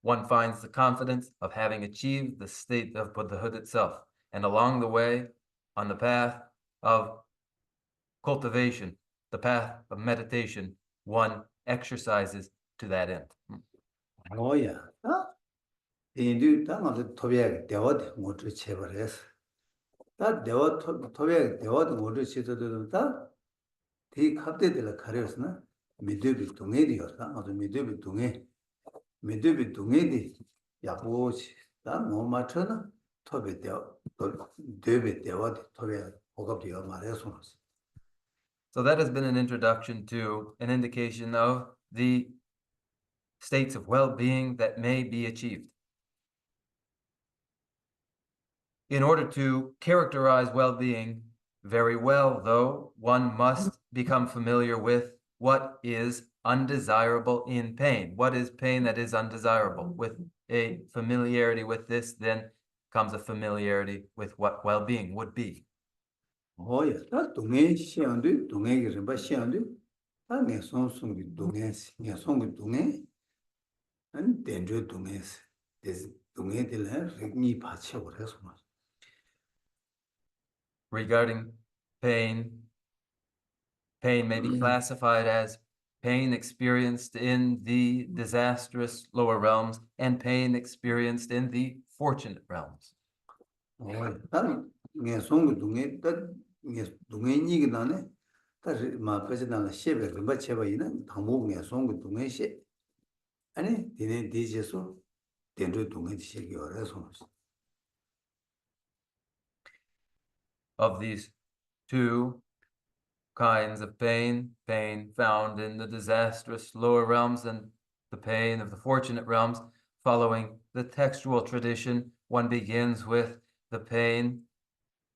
one finds the confidence of having achieved the state of Buddhahood itself. And along the way, on the path of cultivation, the path of meditation, one exercises to that end. 뭐야? 인도 땅을 토비야 대화도 못 쳐버렸어. 다 대화 토비야 대화도 못 쳐도 다 이 갑대들 가려서나 미드비 동해디였다. 아주 미드비 동해디 야보시 다 뭐마처나 토비되어 되베되어 토비야 고급되어 말해서. So that has been an introduction to an indication of the states of well-being that may be achieved. in order to characterize well-being very well, though, one must become familiar with what is undesirable in pain. What is pain that is undesirable? With a familiarity with this, then comes a familiarity with what well-being would be. 뭐야? 다 동해 시험도 동해 그런 시험도 다 내송송이 동해 내송이 동해 아니 된저 동해 동해들 렉니 받쳐 그래서 Regarding pain, pain may be classified as pain experienced in the disastrous lower realms and pain experienced in the fortunate realms. 다 내송이 동해 다 동해니가 나네 다 마페지나나 셰베 그 받쳐봐이는 당목 내송이 동해 시 아니 디네 디제소 된저 동해 시기 그래서 Of these two kinds of pain, pain found in the disastrous lower realms and the pain of the fortunate realms, following the textual tradition, one begins with the pain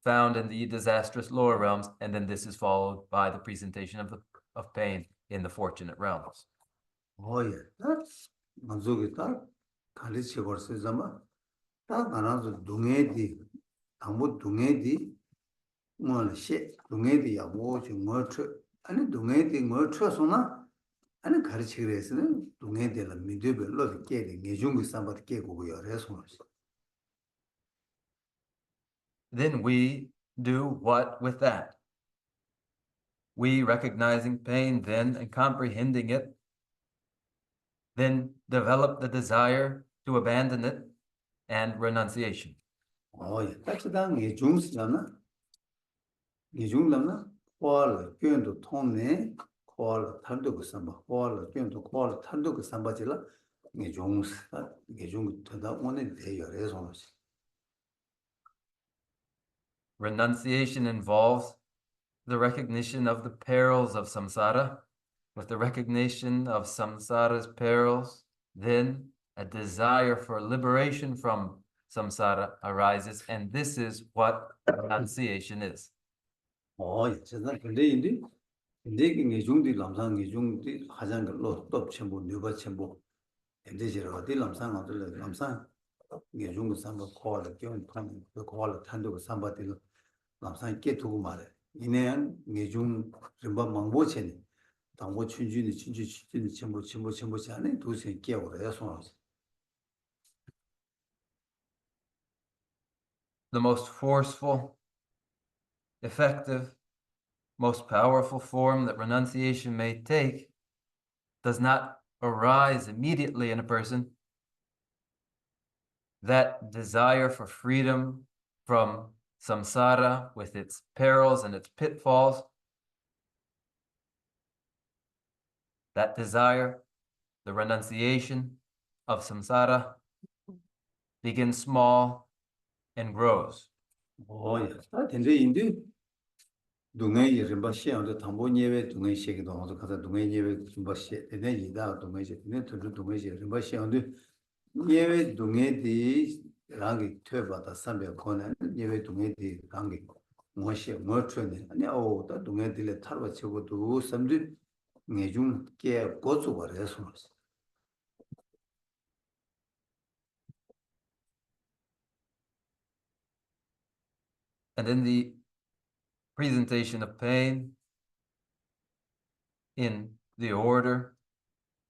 found in the disastrous lower realms, and then this is followed by the presentation of pain in the fortunate realms. that's 만족이다. 가르치 걸스자마 다 나나서 동해디 아무 동해디 뭐시 동해디 야고 뭐트 아니 동해디 뭐트서나 아니 가르치 그래서는 동해디를 미드별로 깨리 내중기 삼바트 깨고요. 그래서 Then we do what with that? We, recognizing pain then and comprehending it, then develop the desire to abandon it and renunciation. 딱지당 내중스잖아. 내중남나 콜 견도 통네 콜 탄도 그 삼바 콜 견도 콜 탄도 그 삼바질라 내중스 내중 되다 오늘 돼요. 그래서 Renunciation involves the recognition of the perils of samsara. With the recognition of samsara's perils, then a desire for liberation from samsara arises, and this is what renunciation is. 진짜 근데 인데 인데 내중디 남상 내중디 가장 걸로 또 전부 누가 전부 인데지로 어디 남상 어들 남상 내중 삼바 콜 견 판 콜 탄도 삼바들 남상 깨 두고 말해 이내한 내중 좀 망보체니 당고 춘준이 춘준이 전부 안에 도시 깨오래 손 The most forceful, effective, most powerful form that renunciation may take does not arise immediately in a person. That desire for freedom from samsara with its perils and its pitfalls, that desire, the renunciation of samsara, begins small and grows. 다 된데 인데 동해 이름바 시험도 담보 예외 동해 시기도 하고 가서 동해 예외 좀 봐시 되네 이다 동해 네 동해 이름바 시험도 예외 동해디 랑이 퇴바다 삼배 코는 예외 동해디 랑이 뭐시 뭐 트네 아니 다 동해디를 탈바 치고도 삼들 내중 깨 고수 버려서 And in the presentation of pain, in the order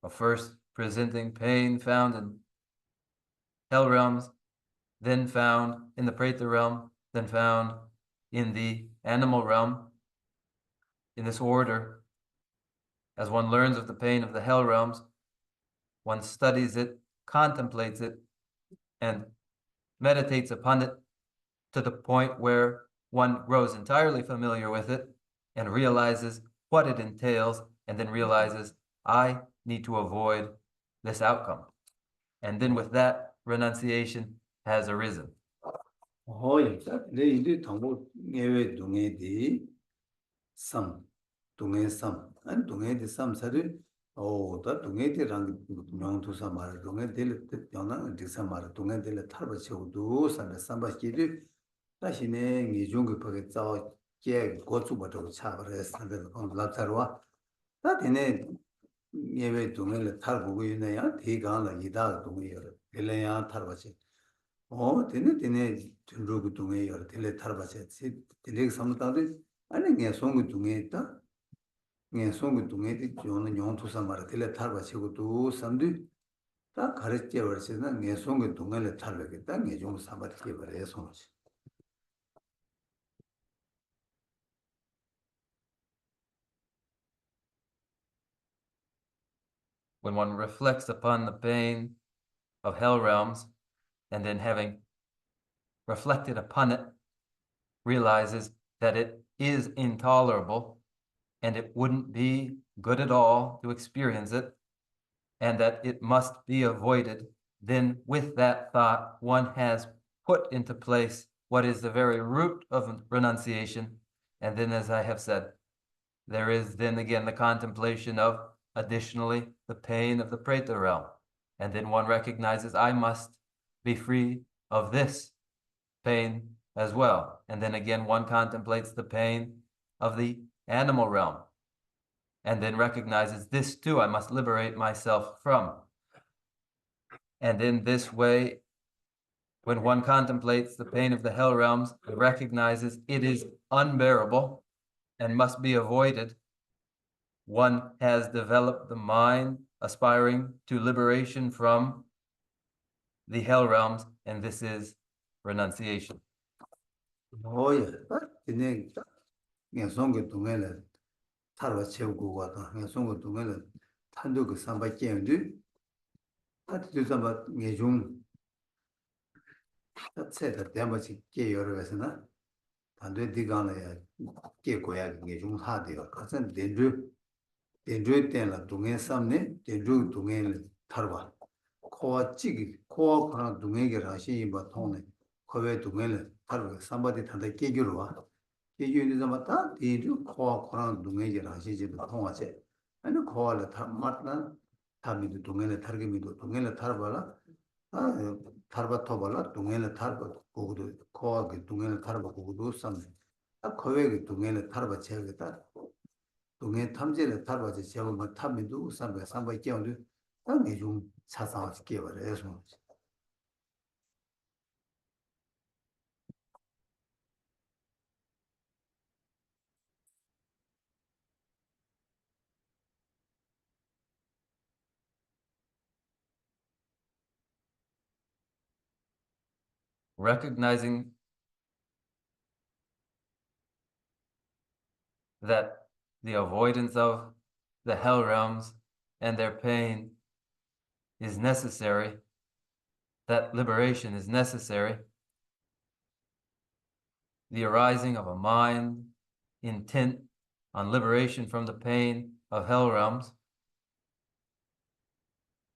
of first presenting pain found in hell realms, then found in the Preta realm, then found in the animal realm, in this order, as one learns of the pain of the hell realms, one studies it, contemplates it, and meditates upon it to the point where one grows entirely familiar with it and realizes what it entails, and then realizes, I need to avoid this outcome. And then with that, renunciation has arisen. 내 이제 당고 예외 동해디 삼 동해 삼 아니 동해디 삼사를 다 동해디랑 명투사 말 동해들 영나 디사 말 동해들 탈바치고도 삼바 삼바끼리 다시네 이종그 거기 저 게 고추부터 차버려서 랍자로와 다 되네 예외 동을 탈보고 있네요. 대강을 이다 동이요. 델레야 탈바지. 되네 준로그 동이요. 델레 탈바지. 델레 삼다도 아니 게 송그 동에 있다. 게 송그 동에 저는 용투사 말 델레 탈바지고도 삼도 다 가르쳐 버리시는 게 송그 동을 탈르겠다. 게좀 삼바게 버려서. When one reflects upon the pain of hell realms, and then having reflected upon it, realizes that it is intolerable and it wouldn't be good at all to experience it, and that it must be avoided, then with that thought, one has put into place what is the very root of renunciation. And then, as I have said, there is then again the contemplation of, additionally, the pain of the Preta realm. And then one recognizes, I must be free of this pain as well. And then again, one contemplates the pain of the animal realm. And then recognizes, this too I must liberate myself from. And in this way, when one contemplates the pain of the hell realms, it recognizes it is unbearable and must be avoided. One has developed the mind aspiring to liberation from the hell realms, and this is renunciation. 되네 게 송그 동에는 탈바 채우고 와도 게 송그 동에는 탄도 그 삼바께인데 하트도 삼바 예중 자체가 대마치 게 여러 가지나 단도 디간에 게 고야 예중 하대요. 가선 덴드 때라 동에 삼네 덴드 동에 탈바 코와 찌기 코와 그런 동에게 라시 바 통네 코에 동에를 탈바 삼바디 탄다 깨기로 와 깨기는 잡았다 덴드 코와 그런 동에게 라시 통하지 아니 코와를 다 맞나 타미도 동에를 타르기미도 동에를 탈바라 탈바 토발라 동에를 탈바 고고도 코와 그 동에를 탈바 고고도 삼네 아 코에 그 동에를 탈바 채우겠다 동해 탐지를 탈바지 제가 탐미도 삼바 깨운데 땅에 좀 차상하게 깨버려서 Recognizing that the avoidance of the hell realms and their pain is necessary, that liberation is necessary, the arising of a mind intent on liberation from the pain of hell realms,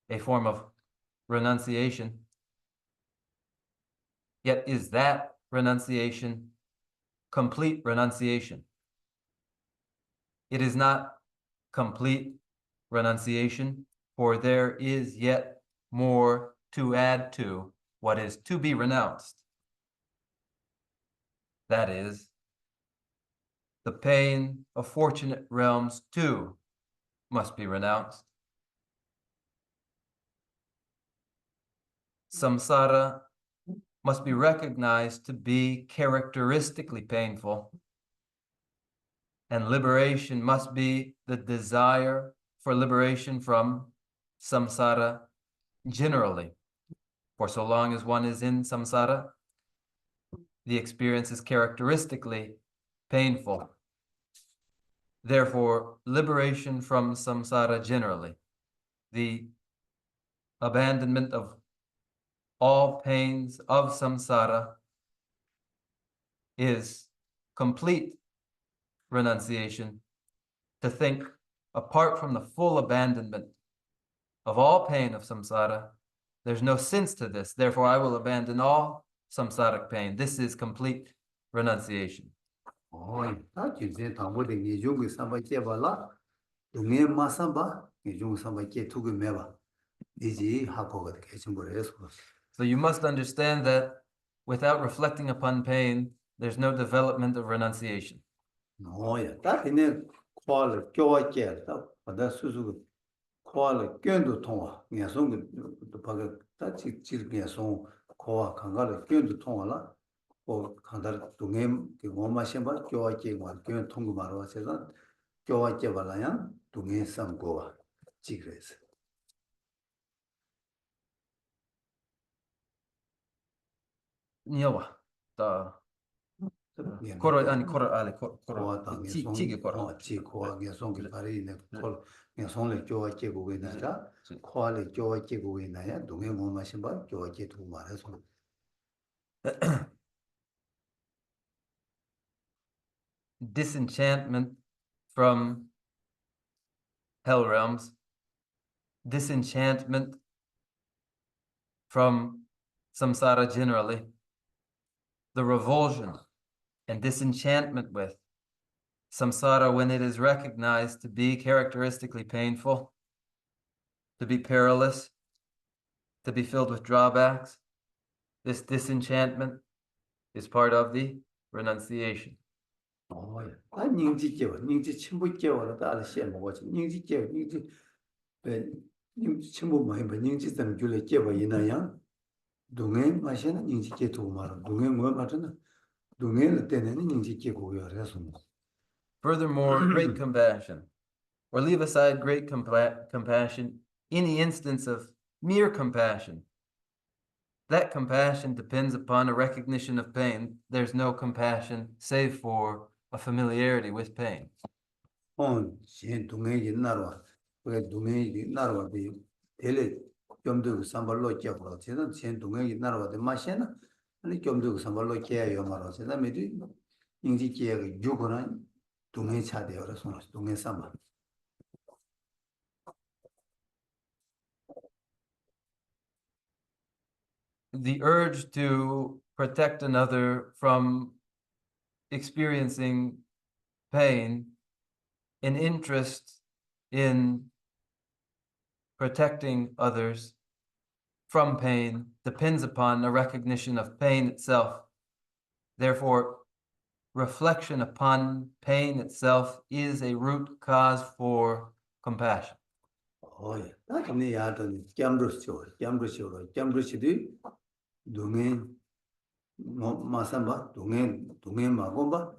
a form of renunciation. Yet is that renunciation complete renunciation? It is not complete renunciation, for there is yet more to add to what is to be renounced. That is, the pain of fortunate realms too must be renounced. Samsara must be recognized to be characteristically painful, and liberation must be the desire for liberation from samsara generally. For so long as one is in samsara, the experience is characteristically painful. Therefore, liberation from samsara generally, the abandonment of all pains of samsara, is complete renunciation. To think, apart from the full abandonment of all pain of samsara, there's no sense to this. Therefore, I will abandon all samsaric pain. This is complete renunciation. 다 진짜 담보데 예종의 삼바 깨발라 동해 마삼바 예종 삼바 깨 두고 매봐 이지 하고가 계신 거래서 So you must understand that without reflecting upon pain, there's no development of renunciation. 노야 다티네 코알 교와께 다 바다 수수 코알 견도 통화 녀송 또 바가 다치 지르게송 코와 강가를 견도 통화라 뭐 강다를 동해 그 뭐마신 바 교와께 완견 통고 말어 와서 교와께 발라야 동해 삼고와 지그레스 Nyawa, ta 예, koro ani koro ale koro 코와 당에 chi 송 chi koro. 지 코와 녀송이 바리네 콜 녀송을 교와께 보고 있나라 코알을 교와께 보고 있나야 동해 뭐마신 바 교와께 두고 말해서 Disenchantment from hell realms, disenchantment from samsara generally, the revulsion and disenchantment with samsara when it is recognized to be characteristically painful, to be perilous, to be filled with drawbacks. This disenchantment is part of the renunciation. 아 닝지 깨워 닝지 침부 깨워라 다를 시 먹어지 닝지 깨워 닝지 닝지 침부 많이 봐 닝지 좀 줄에 깨워 이나야 동해 마시는 닝지 깨도 말아 동해 뭐 맞잖아 동해를 때는 닝지 깨고 그래서 Furthermore, great compassion, or leave aside great compassion, any instance of mere compassion. That compassion depends upon a recognition of pain. There's no compassion save for a familiarity with pain. 신 동해 옛날와 그 동해 옛날와 비 델레 점도 삼발로 깨고 제가 신 동해 옛날와 마시나 아니 점도 삼발로 깨요 말아 제가 메디 닝지 깨가 유고나 동해 차대요 그래서 동해 삼발 The urge to protect another from experiencing pain, an interest in protecting others from pain depends upon a recognition of pain itself. Therefore, reflection upon pain itself is a root cause for compassion. 예. 나중에 야던 깸르시도 동해 뭐 마삼바 동해 마고바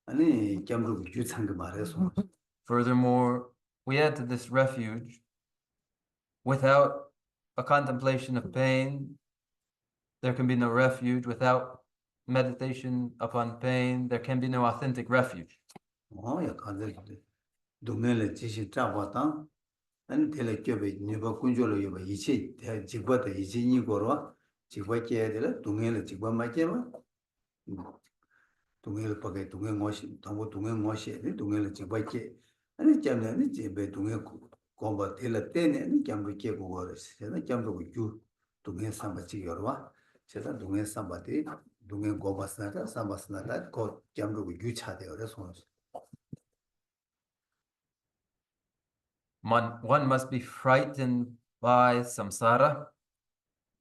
아니 깸르 유창 그 말해서 Furthermore, we add to this refuge. Without a contemplation of pain, there can be no refuge. Without meditation upon pain, there can be no authentic refuge. 야 간데 동해를 지시 잡았다 아니 텔레 껴베 네바 군조로 여바 이치 직바다 이치니 거로 직바께 될 동해를 직바 맞게바 동해를 밖에 동해 멋이 동부 동해 멋이 동해를 직바께 아니 짬네 집에 동해 공부 텔레 때네 짬도 깨고 거르시 제가 짬도 유 동해 삼바지 여러와 제가 동해 삼바디 동해 고바스나다 삼바스나다 고 짬도 유차되어 그래서 One must be frightened by samsara,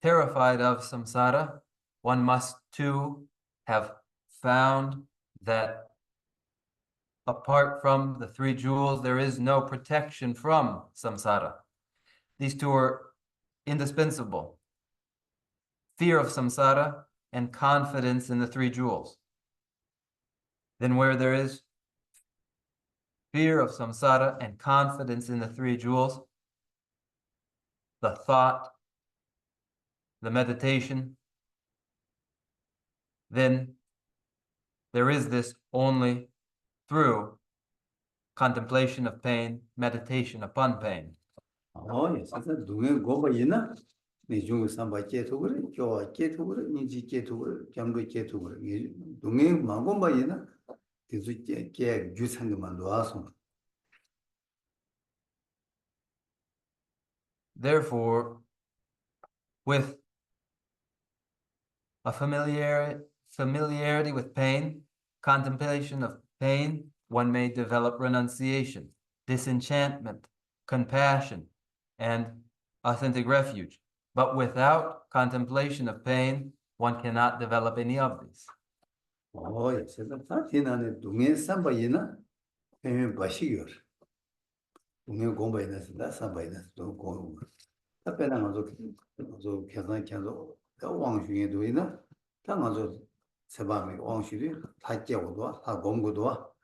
terrified of samsara. One must too have found that apart from the three jewels, there is no protection from samsara. These two are indispensable. Fear of samsara and confidence in the three jewels. Then where there is fear of samsara and confidence in the three jewels, the thought, the meditation, then there is this only through contemplation of pain, meditation upon pain. 예, 사실 동해 고바 있나? 네 중에 삼바 깨도 그래, 교 깨도 그래, 니지 깨도 그래, 겸도 깨도 그래. 동해 마고바 있나? 그래서 깨 유창 것만 놓아서. Therefore, with a familiarity with pain, contemplation of pain, one may develop renunciation, disenchantment, compassion, and authentic refuge. But without contemplation of pain, one cannot develop any of these. 어, 제가 다 지난해 동해 삼바이나 에 바시겨. 동해 공부에서 다 삼바이나 또 공부. 답변한 거죠. 저 계산 다 왕중에도 있나? 당아서 세방에 왕실이 다 깨고도 다 공부도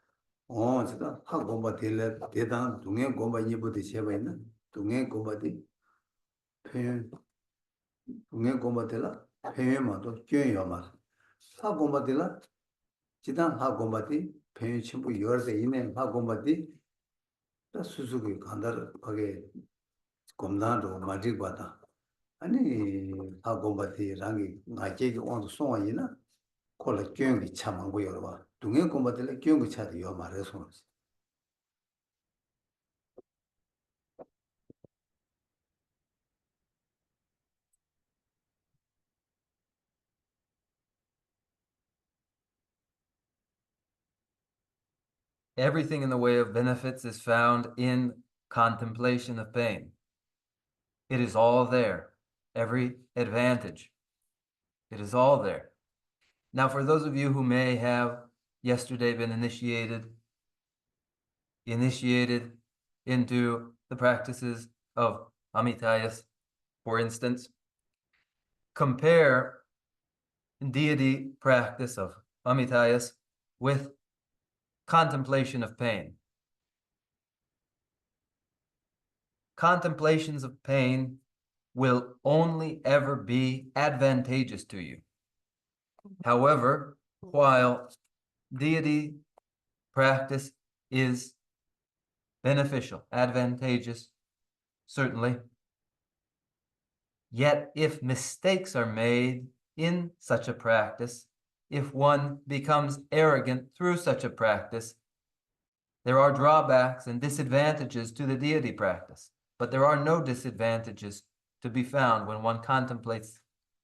진짜 다 공부 될 대단 동해 공부 이부터 제가 있는 동해 공부디 표현 동해 공부 될라 표현만도 교회요 말. 다 공부 될라 지단 다 공부디 표현 전부 열세 이내 다 공부디 다 수수기 간다를 하게 검단도 맞을 거다. 아니 다 공부디 랑이 나게기 온도 송아이나 콜라 교육이 참고 여러봐. 동해 공부들 교육이 차도 말해서 Everything in the way of benefits is found in contemplation of pain. It is all there, every advantage. It is all there. Now, for those of you who may have yesterday been initiated into the practices of Amitayas, for instance, compare deity practice of Amitayas with contemplation of pain. Contemplations of pain will only ever be advantageous to you. However, while deity practice is beneficial, advantageous, certainly, yet if mistakes are made in such a practice, if one becomes arrogant through such a practice, there are drawbacks and disadvantages to the deity practice, but there are no disadvantages to be found when one contemplates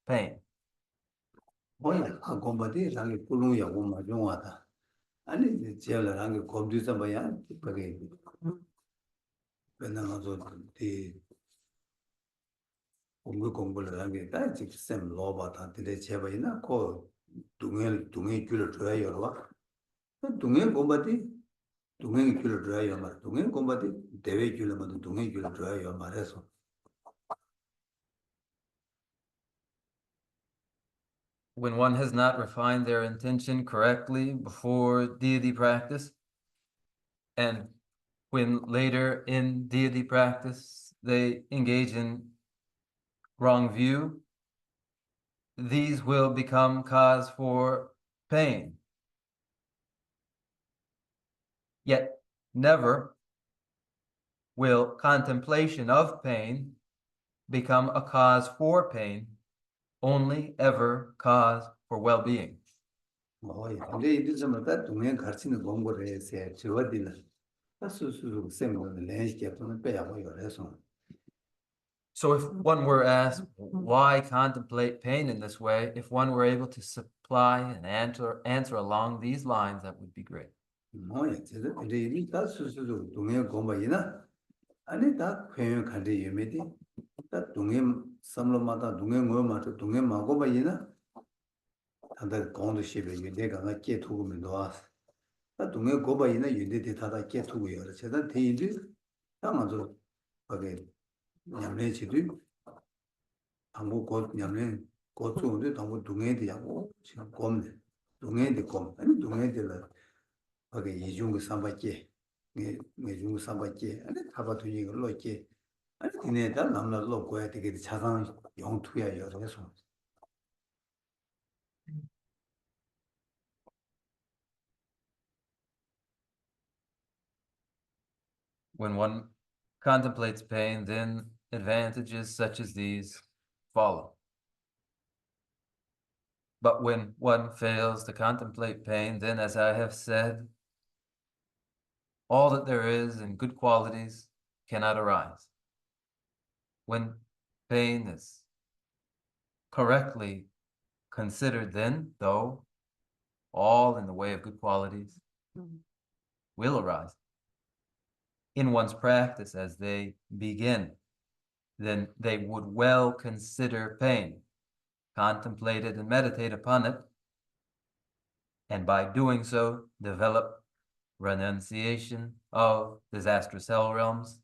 pain. 뭐야 공부디 랑이 꿀루야 공부 중하다. 아니 제가 랑이 공부해서 봐야 그게 배나가서 이 공부를 하게 다 지금 쌤 로바다 근데 제가 있나 그 동해 줄을 줘야 여러와. 동해 공부디 동해 줄을 줘야 말. 동해 공부디 대외 줄만 동해 줄을 줘야 말해서 When one has not refined their intention correctly before deity practice, and when later in deity practice they engage in wrong view, these will become cause for pain. Yet never will contemplation of pain become a cause for pain, only ever cause for well-being. 근데 이들마다 동행 가르치는 공부를 해서 저어디는 수수수 쌤은 내시게서는 빼야고 그래서 So if one were asked, why contemplate pain in this way, if one were able to supply an answer along these lines, that would be great. 제가 근데 이다 수수수 동행 공부이나 아니 다 표현 간데 예매디 다 동행 삼로마다 동행 뭐마다 동행 마고바이나 다들 공도 시베 내가 갖게 두고면 너 동해 고바이나 윤대대 다다 깨투고요. 제가 대인들 당아서 거기 냠내지도 한국 곧 냠내 고추인데 당고 동해대하고 지금 곰네. 동해대 곰. 아니 동해대를 거기 이중국 삼바께 내중국 삼바께 아니 타바도 이걸로 이렇게 아니 그네다 남날로 고야 되게 자산 영투야 그래서 When one contemplates pain, then advantages such as these follow. But when one fails to contemplate pain, then, as I have said, all that there is in good qualities cannot arise. When pain is correctly considered, then, though, all in the way of good qualities will arise in one's practice as they begin, then they would well consider pain. contemplated and meditate upon it, and by doing so, develop renunciation of disastrous hell realms,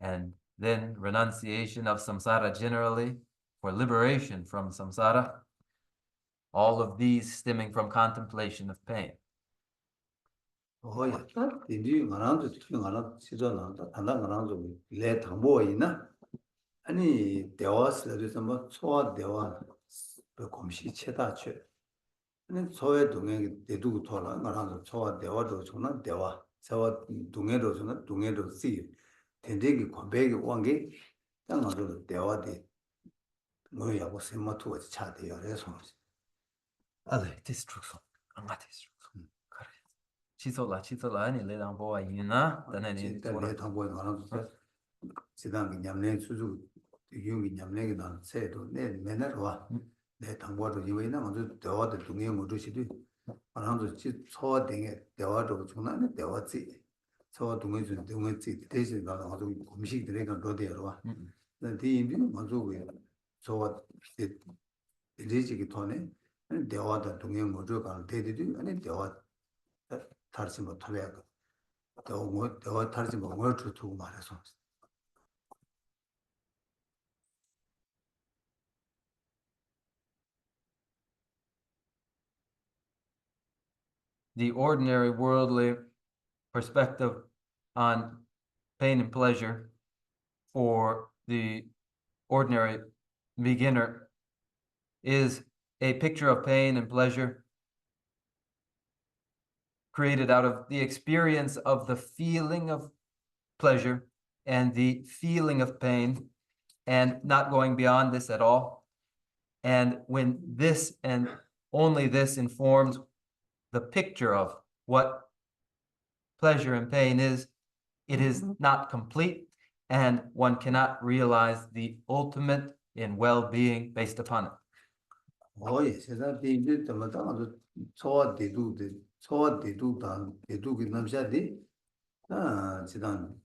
and then renunciation of samsara generally, for liberation from samsara, all of these stemming from contemplation of pain. 야, 인디 가난도 특히 가난 시전한다. 단단 가난도 레 당보이나 아니 대화스를 뭐 소화 대화 그 검시 체다체 아니 소외 동행 대두고 돌아 가난도 소화 대화도 저는 대화 소화 동행도 저는 동행도 씨 된대기 관배기 왕게 땅가도 대화대 뭐야고 세마토가 차대요 그래서 Ale, destruction. Anga destruction. Kare. Chisola, ni le dang boa yina, dana ni 내 당보에 가난도 지단 냠내 수주 유미 냠내게 난 새도 내 맨날 와내 당보도 이외에는 먼저 대화도 동행 모두시도 가난도 지 소화되게 대화도 중간에 대화지 소화 동행 동행지 대신 가는 아주 음식 들어가 로데로 와 근데 이미 먼저 왜 소화 이제지기 돈에 대화도 동행 모두 가는 대들이 아니 대화 다르지 못하게 대화 다르지 못할 줄 두고 말해서 the ordinary worldly perspective on pain and pleasure for the ordinary beginner is a picture of pain and pleasure created out of the experience of the feeling of pleasure and the feeling of pain, and not going beyond this at all. And when this and only this informs the picture of what pleasure and pain is, it is not complete, and one cannot realize the ultimate in well-being based upon it. 예, 세상 대인들 때마다 아주 소화 대두 대두기 남자디 지단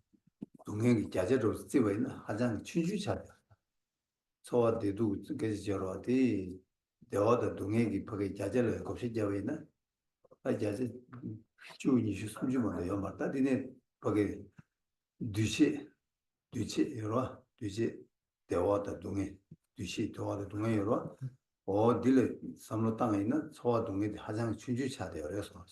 동행이 자제로 쓰고 있는 가장 춘주차 소화 대두 그게 저러디 대화도 동행이 거기 자제로 kop시 되어 있는 자제 주인이 숨주면 요 맞다 디네 거기 뒤치 여러 뒤치 대화도 동행 뒤치 대화도 동행 여러 딜레 삼로 땅에 있는 소화 동에 가장 춘주차 되어 그래서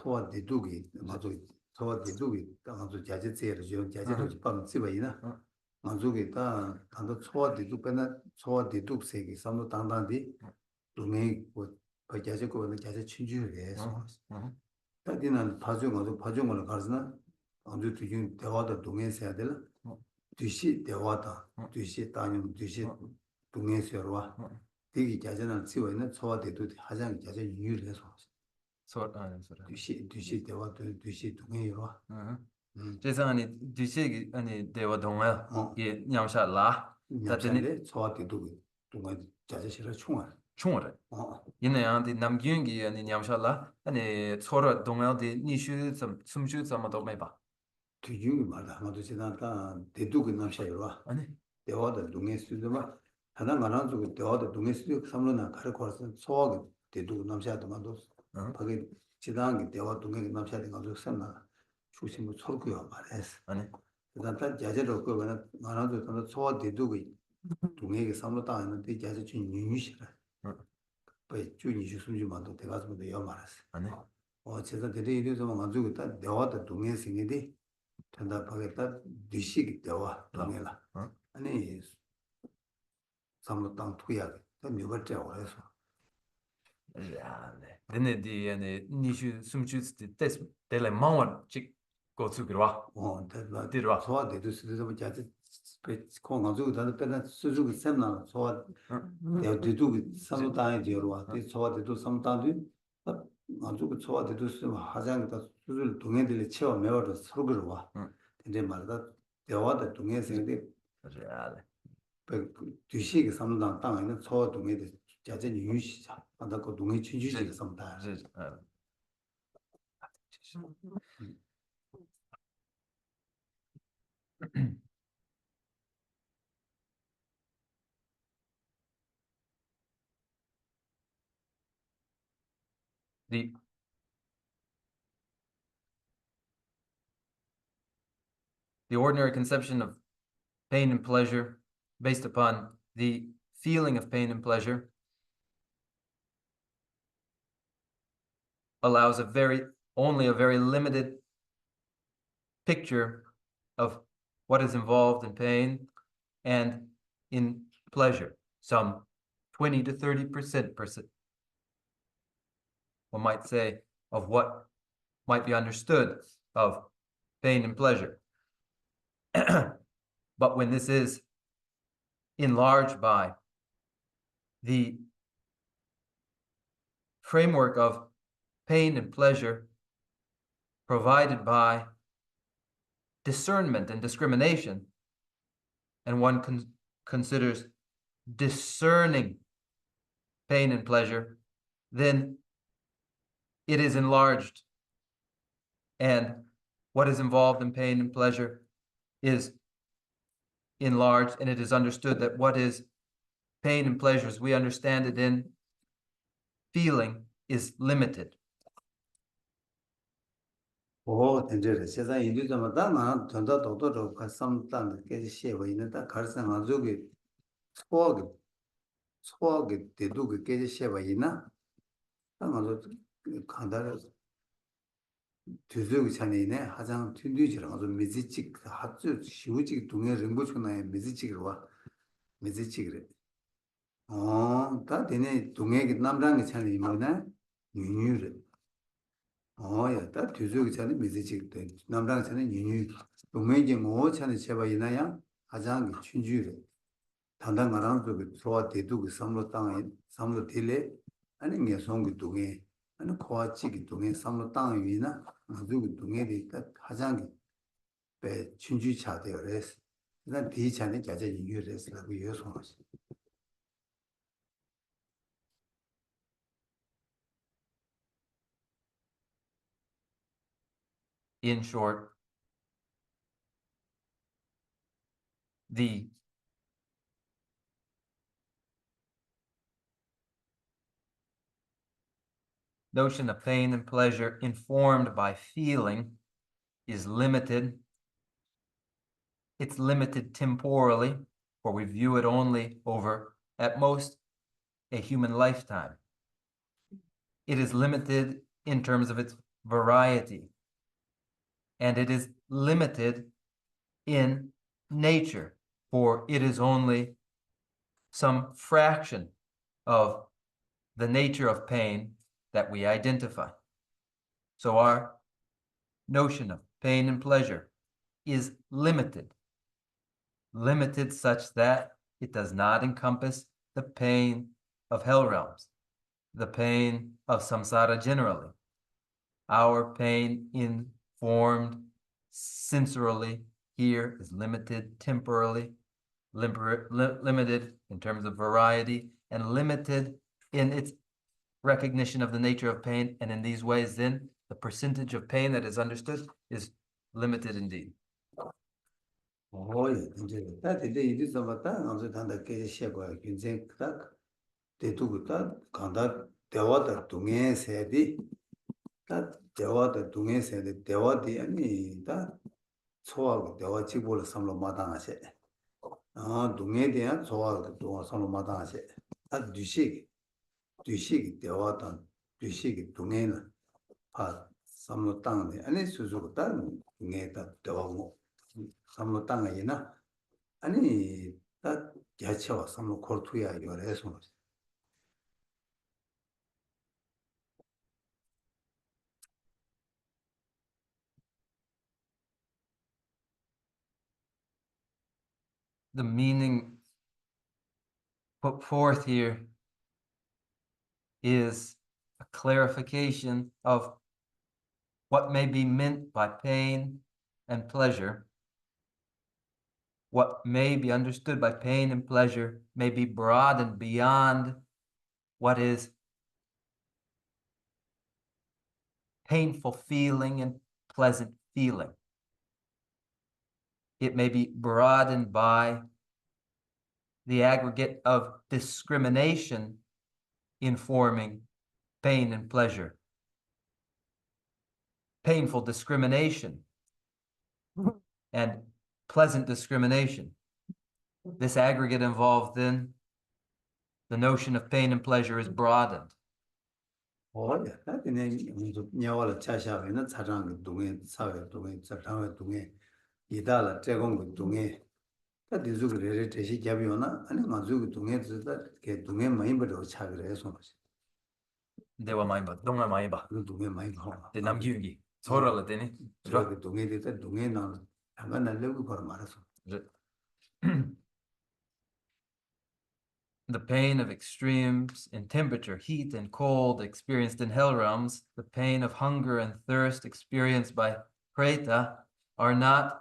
소화 대두기 맞아 소화 대두기 아주 자제제로 좀 자제로 좀 쓰바이나 맞으게 다 단도 소화 대두 빼나 소화 대두 세기 삼로 땅단디 동에 뭐 자제 거는 자제 춘주해서 다디는 파종을 가르나 아주 뒤진 대화도 동에서 해야 될 뒤시 대화다 뒤시 따님 뒤시 동에서 와 되게 자제는 쓰고 있는 소화 대두 가장 자제 유율해서 뒤시 대화도 뒤시 동에요 제가 아니 뒤시 아니 대화 동안 예 냠샤라 다들 소화 대두 동에 자제시를 총알 총을 얘네한테 남기운기 아니 냠샤라 아니 서로 동el디 니슈 좀 숨슈 좀도 매봐 뒤중이 말다 아마도 지나다 대두기 남샤요 아니 대화도 동에 쓰지만 하나 가나서 대화도 동에 쓰고 삼로나 가르쳐서 소화가 대두기 남샤도 만도 거기 지나게 대화 동에 남샤도 가지고 썼나 중심을 설고요 말했어 아니 그다음 자제로 그거는 가나서 소화 대두기 동에 삼로 따는데 자제 준 유유시라 왜 주인이 숨지만도 대가서도 여 말했어 아니 제가 대리 이래서 가지고 딱 대화도 동에 생기디 된다 보겠다 뒤식 대화 동에라 아니 삼로 땅 투야 또 몇번째 오래서 네 근데 아니 니슈 숨슈 테스 텔레 마원 직 고츠그와 대화 소화 대도 쓰도 자체 공 가지고 다들 빼나 수주가 셈나 소화 대도 삼로 땅에 되어와 대 소화 대도 삼로 땅도 가지고 소화 대도 쓰면 하장다 수주를 동해들이 채워 메워서 서로 와 근데 말다 대화도 동해생인데 뒤식이 삼로 땅에 있는 소화 동해들 자전 유시자 안다고 동의 춘주지가 섬다. The ordinary conception of pain and pleasure based upon the feeling of pain and pleasure allows only a very limited picture of what is involved in pain and in pleasure. Some 20 to 30%, one might say, of what might be understood of pain and pleasure. But when this is enlarged by the framework of pain and pleasure provided by discernment and discrimination, and one considers discerning pain and pleasure, then it is enlarged. And what is involved in pain and pleasure is enlarged, and it is understood that what is pain and pleasure, as we understand it in feeling, is limited. 이제 세상 인류자마다 나 전다 도도로 가슴단 깨지 쉐고 있는다 가르상 아주기 소하게 대두게 깨지 쉐고 있나 아마도 간다를 두두기 전에네 하장 튠뒤지랑 아주 미지직 합주 시우직 동에 림보초나에 미지직으로 와 미지직으로 다 되네 동에 남랑이 전에 이모나 유유를 야, 다 뒤죽이 전에 미지직 때 남랑 전에 유유 동맹이 뭐 전에 제가 이나야 가장 춘주를 단단 가랑도 그 소화 대도 그 삼로 땅에 삼로 딜레 아니 게 송기 동에 아니 코아치기 동에 삼로 땅에 위나 아주 그 동에 있다 가장 배 춘주 차대요 그래서 일단 뒤 전에 자제 유유를 했으라고 요소하시 In short, the notion of pain and pleasure informed by feeling is limited. It's limited temporally, for we view it only over, at most, a human lifetime. It is limited in terms of its variety, and it is limited in nature, for it is only some fraction of the nature of pain that we identify. So our notion of pain and pleasure is limited such that it does not encompass the pain of hell realms, the pain of samsara generally, our pain informed sensorily here is limited temporally, limited in terms of variety, and limited in its recognition of the nature of pain. And in these ways, then, the percentage of pain that is understood is limited indeed. 이제 다 되게 이리서 봤다 아주 단다 깨지 쉐고 굉장히 딱 대두부터 간다 대화다 동에 세디 다 대화다 동에 세디 대화디 아니 다 소하고 대화 지고를 삼로 마당하세 동에 대한 소하고 동화 삼로 마당하세 다 뒤식 대화다 뒤식 동에는 삼로 땅에 아니 수수고 다른 동에다 대화고 삼로 땅에나 아니 다 야채와 삼로 코르투야 요래서 The meaning put forth here is a clarification of what may be meant by pain and pleasure. What may be understood by pain and pleasure may be broadened beyond what is painful feeling and pleasant feeling. It may be broadened by the aggregate of discrimination informing pain and pleasure. Painful discrimination and pleasant discrimination. This aggregate involved then, the notion of pain and pleasure is broadened. 어야 나한테 냐와라 차샤베나 차장의 동에 사회 동에 차장의 동에 이달라 제공의 동에 다 디주그레레 대시 잡이오나 아니 마주그 동에 지다 게 동에 많이 버려 차그래 해서 Dewa 많이 봐, 동화 많이 봐. 그 동에 많이 가. 내 남기운기 서로를 때니. 저 동에 되다 동에 나 잠깐 날려고 걸 말아서. The pain of extremes in temperature, heat and cold experienced in hell realms, the pain of hunger and thirst experienced by Preta are not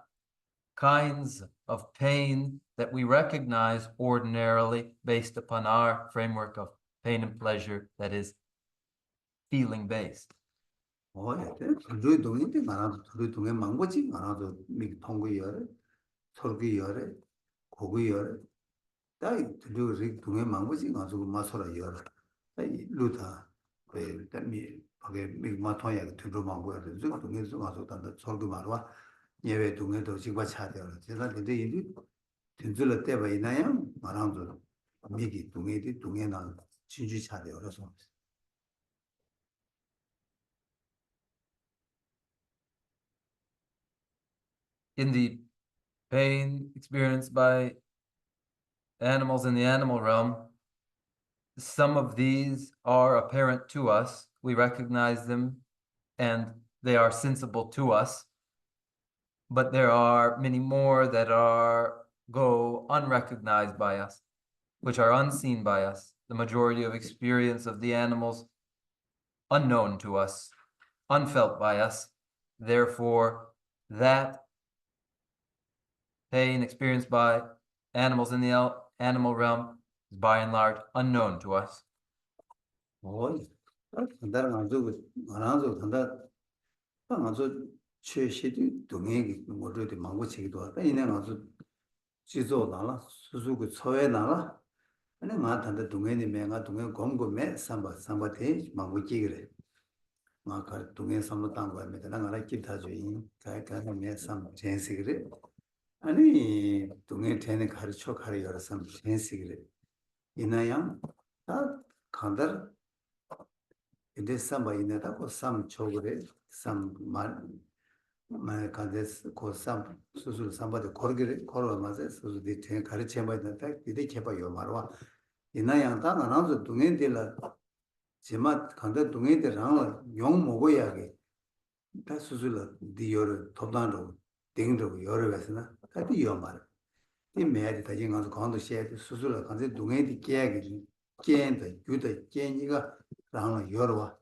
kinds of pain that we recognize ordinarily based upon our framework of pain and pleasure that is feeling based. 어야 그 동에인데 말아도 그 동에 망고지 말아도 미 통구열에 설구열에 고구열에 다이 그 동에 망고지 가지고 마소라 열 다이 루타 그 때미 거기 미 마토야 그 망고야 그 동에서 가서 단다 설구 말와 예외 동에도 지과 차대요 제가 근데 이 된줄 때가 있나요 말아도 미기 동에디 동에나 진주 차대요 그래서 In the pain experienced by animals in the animal realm, some of these are apparent to us. We recognize them and they are sensible to us. But there are many more that go unrecognized by us, which are unseen by us. The majority of experience of the animals unknown to us, unfelt by us. Therefore, that pain experienced by animals in the animal realm is by and large unknown to us. 다른 안아서 간다 안아서 최시도 동행이 모두도 망고치기도 하다 이내 가서 지도 나라 수수고 처에 나라 아니 마한테 동행이 매가 동행 공고매 삼바대 망고치기래 마카 동행 삼도 땅고 하면 나라 기타주의 가까는 매삼 전세기래 아니 동행 되는 가르쳐 가려 삼 전세기래 이나양 다 간다 이제 삼바이네다 고삼 초그래 삼말 가데스 고삼 수술 삼바데 거르게 걸어마세 수술이 제 가르쳐 봐야 된다 이제 개봐요 말와 이나양 다 나눠서 동행들라 제맛 간다 동행들랑 용 먹어야게 다 수술을 디어를 도단으로 땡으로 여러 배서나 다디 말 이 매야지 다진 가서 강도 시에 수술을 간데 동행이 깨야게 깨인다 유다 깨니가 라는 여러와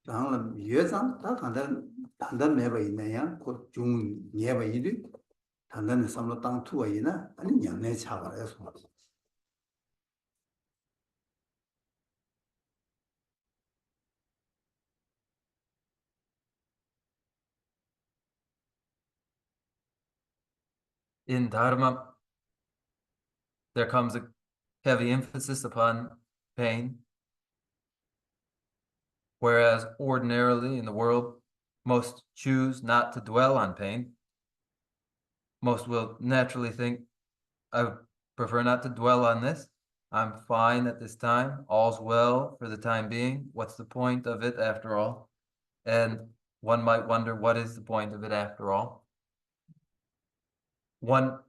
라는 여상 다 단단 매바 있나야 곧중 예바 이리 단단의 삼로 땅 투가 있나 아니 양내 차가라서 In Dharma, there comes a heavy emphasis upon pain, whereas ordinarily in the world, most choose not to dwell on pain. Most will naturally think, I prefer not to dwell on this. I'm fine at this time. All's well for the time being. What's the point of it after all? And one might wonder, what is the point of it after all? One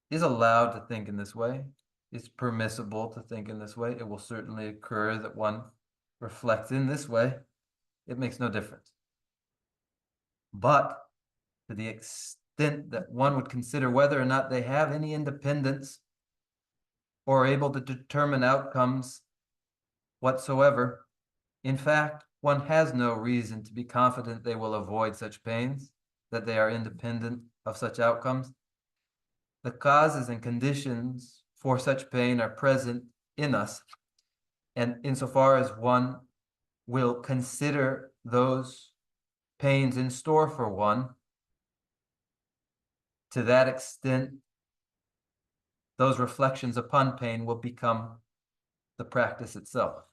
is allowed to think in this way. It's permissible to think in this way. It will certainly occur that one reflects in this way. It makes no difference. But to the extent that one would consider whether or not they have any independence or are able to determine outcomes whatsoever, in fact, one has no reason to be confident they will avoid such pains, that they are independent of such outcomes. The causes and conditions for such pain are present in us. And insofar as one will consider those pains in store for one, to that extent, those reflections upon pain will become the practice itself.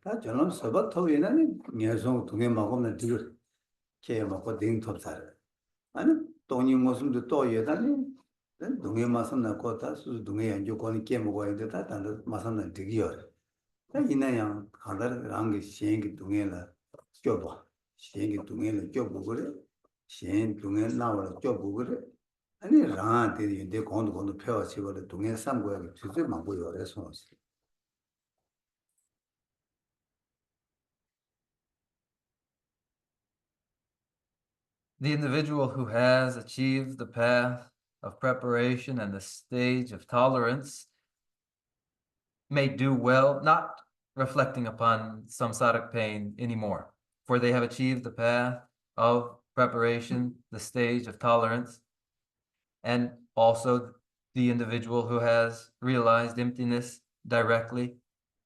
다 저놈 서버 토위는 녀송 동에 먹으면 들 개 먹고 딩 톱살. 아니 돈이 무슨도 또 여다니 동에 마선 나고 다 수 동에 연주 거니 개 먹어야 되다 단도 마선은 되기요. 다 이나양 가다랑 게 시행기 동에라 껴봐. 시행기 동에는 껴보고 그래. 시행 동에 나와라 껴보고 그래. 아니 라한테 내 공도 펴 치고를 동에 삼고야 주제 막고 요래서 The individual who has achieved the path of preparation and the stage of tolerance may do well not reflecting upon samsaric pain anymore, for they have achieved the path of preparation, the stage of tolerance, and also the individual who has realized emptiness directly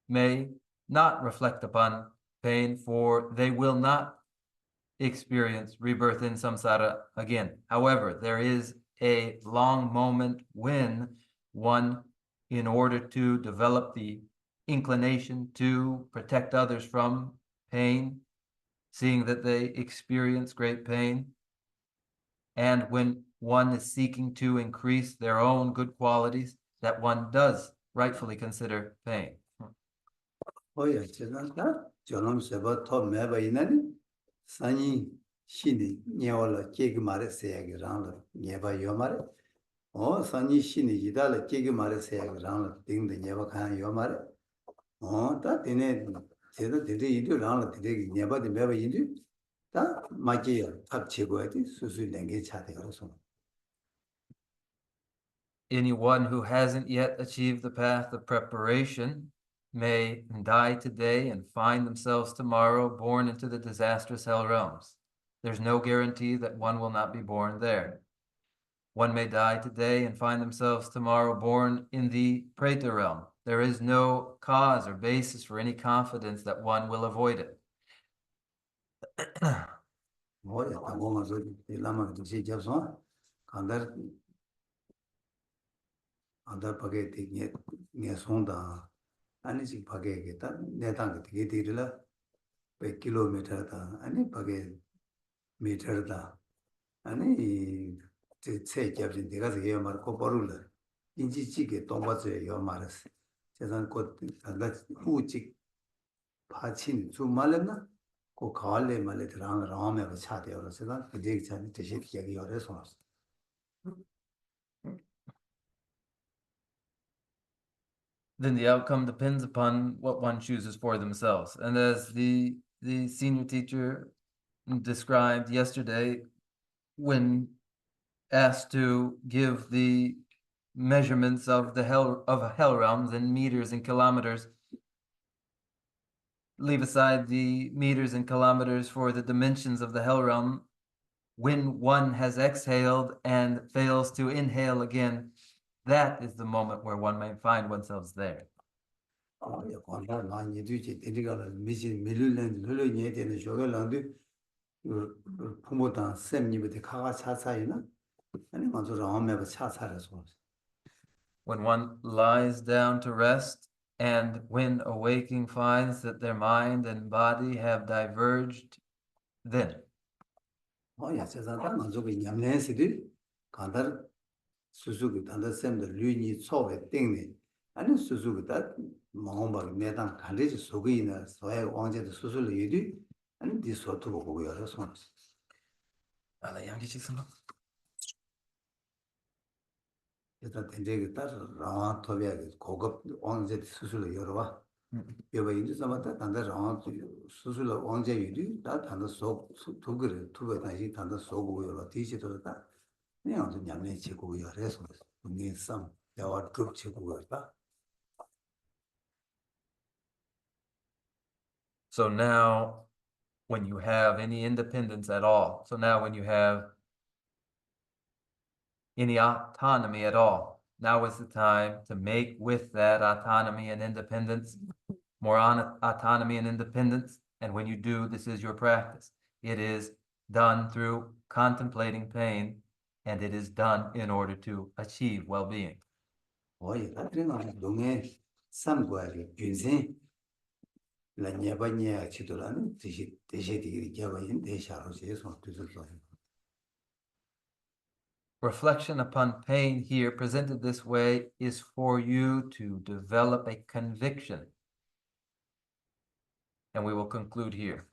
may not reflect upon pain, for they will not experience rebirth in samsara again. However, there is a long moment when one, in order to develop the inclination to protect others from pain, seeing that they experience great pain, and when one is seeking to increase their own good qualities, that one does rightfully consider pain. 오야 제가 저놈 세바 더 매바 이나니 산이 신이 녀월라 깨기 말했어야기랑 녀바 요 말에 산이 신이 이달라 깨기 말했어야기랑 딩데 녀바 간 요 말에 다 되네 제가 되게 이도랑 되게 녀바데 매바 인디 다 맞게요 탑 제거해야지 수수 냉게 차대로서 Anyone who hasn't yet achieved the path of preparation may die today and find themselves tomorrow born into the disastrous hell realms. There's no guarantee that one will not be born there. One may die today and find themselves tomorrow born in the Preta realm. There is no cause or basis for any confidence that one will avoid it. 뭐야 다 보면서 라마도 시작서 간다 안다 밖에 되게 내 손다 아니지 밖에겠다 내당 되게 되리라 100km다 아니 밖에 미터다 아니 제 잡진 내가 해야 말고 버룰라 인지지게 동바제 요 말았어 제가 곧 간다 후직 파친 좀 말했나 그 가을에 말에 들어가는 라면을 차대요 그래서 그 얘기 전에 대신 얘기 어려서 Then the outcome depends upon what one chooses for themselves. And as the senior teacher described yesterday, when asked to give the measurements of hell realms in meters and kilometers, leave aside the meters and kilometers for the dimensions of the hell realm. When one has exhaled and fails to inhale again, that is the moment where one may find oneself there. 관다 많이 뒤지 데리가 미신 밀룰렌 흘러녀 되는 저걸랑도 부모다 쌤님한테 가가 차차이나 아니 먼저 라면을 차차라서 When one lies down to rest and when awaking finds that their mind and body have diverged, then 야 세상에 먼저 그 냠내시들 간다 수수기 단다 쌤들 류니 초에 땡네 아니 수수기다 마음바기 매당 간리지 속이나 소에 왕제도 수술을 이디 아니 디 소투고 보고 열어서 알아 양기치 생각. 일단 된대게 따라 라와 토비하게 고급 왕제 수술을 열어봐 여봐 이제 잡았다 단다 라와 수술을 왕제 이디 다 단다 속 두그를 두고 다시 단다 속고 열어 뒤지도다 그냥 좀 냠내 치고 열어서 네 쌈 야와 급 치고 열다 So now, when you have any independence at all, so now when you have any autonomy at all, now is the time to make with that autonomy and independence more autonomy and independence. And when you do, this is your practice. It is done through contemplating pain, and it is done in order to achieve well-being. Reflection upon pain here presented this way is for you to develop a conviction. And we will conclude here.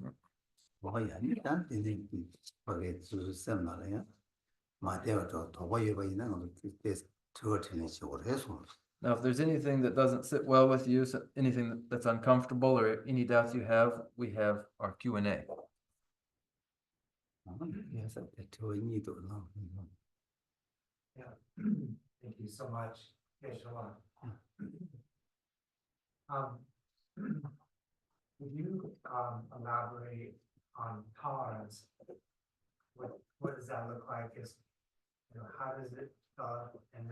Now, if there's anything that doesn't sit well with you, anything that's uncomfortable or any doubts you have, we have our Q&A. Yeah, thank you so much. Shalom. Would you elaborate on tolerance? What does that look like? How does it and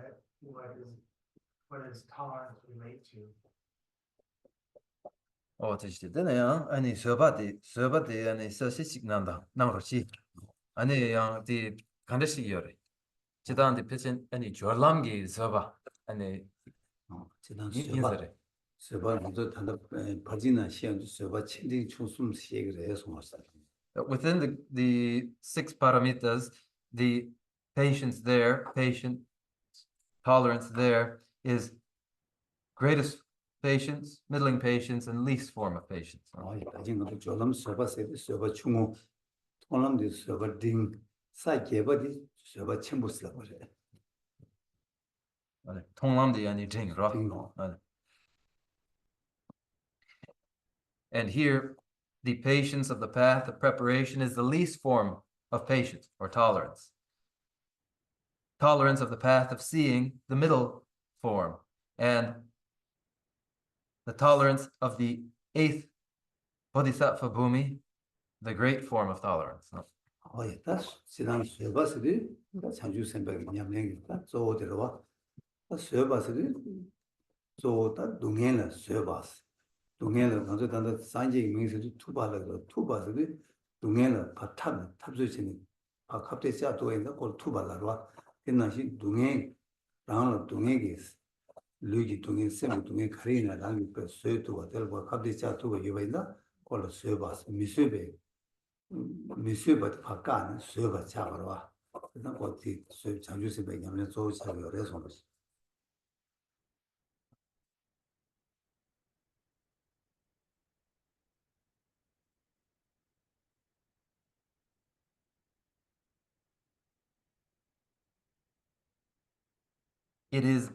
what does tolerance relate to?这是真的呀，아니 서바디 아니 서시식 난다 나로시 아니 양디 간데시기요래 지단디 패친 아니 졸람기 서바 아니 인서래 within the six paramitas, the patience there, tolerance there is greatest patience, middling patience, and least form of patience. And here, the patience of the path of preparation is the least form of patience or tolerance. Tolerance of the path of seeing, the middle form, and the tolerance of the eighth bodhisattva bhumi, the great form of tolerance. Luigi Tungin, Semi Tungin, Karina, Langi, Soto, Telbo, Kabdicha, Tuba, Yuvaina, called a Sebas, Misube, but Pakan, Seba Chavarwa. Not what the Chanjusi by Yaman, so have your response. It is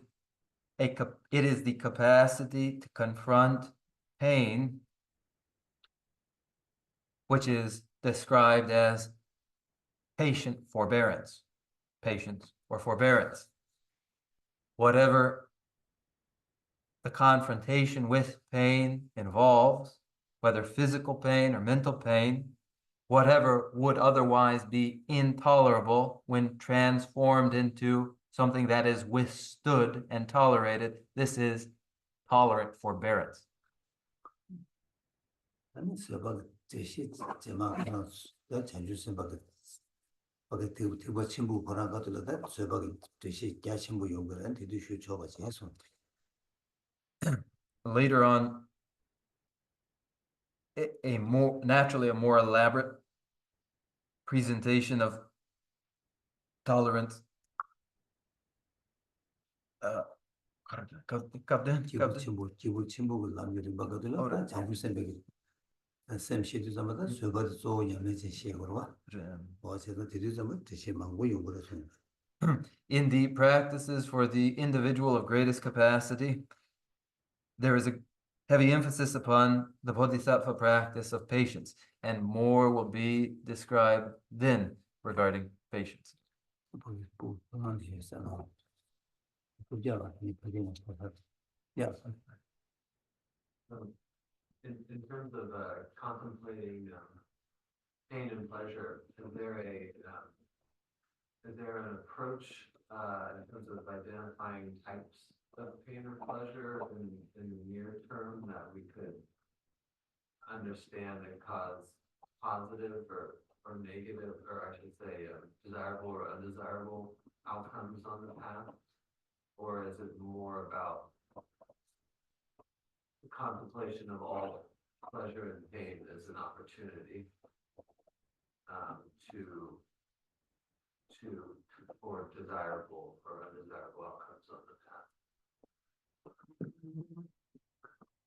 the capacity to confront pain, which is described as patient forbearance, patience or forbearance. Whatever the confrontation with pain involves, whether physical pain or mental pain, whatever would otherwise be intolerable when transformed into something that is withstood and tolerated, this is tolerant forbearance. Later on, a more elaborate presentation of tolerance in the practices for the individual of greatest capacity, there is a heavy emphasis upon the bodhisattva practice of patience, and more will be described then regarding patience. Yeah. In terms of contemplating pain and pleasure, is there an approach in terms of identifying types of pain or pleasure in the near term that we could understand and cause positive or negative, or I should say, desirable or undesirable outcomes on the path? Or is it more about contemplation of all pleasure and pain as an opportunity to for desirable or undesirable outcomes on the path?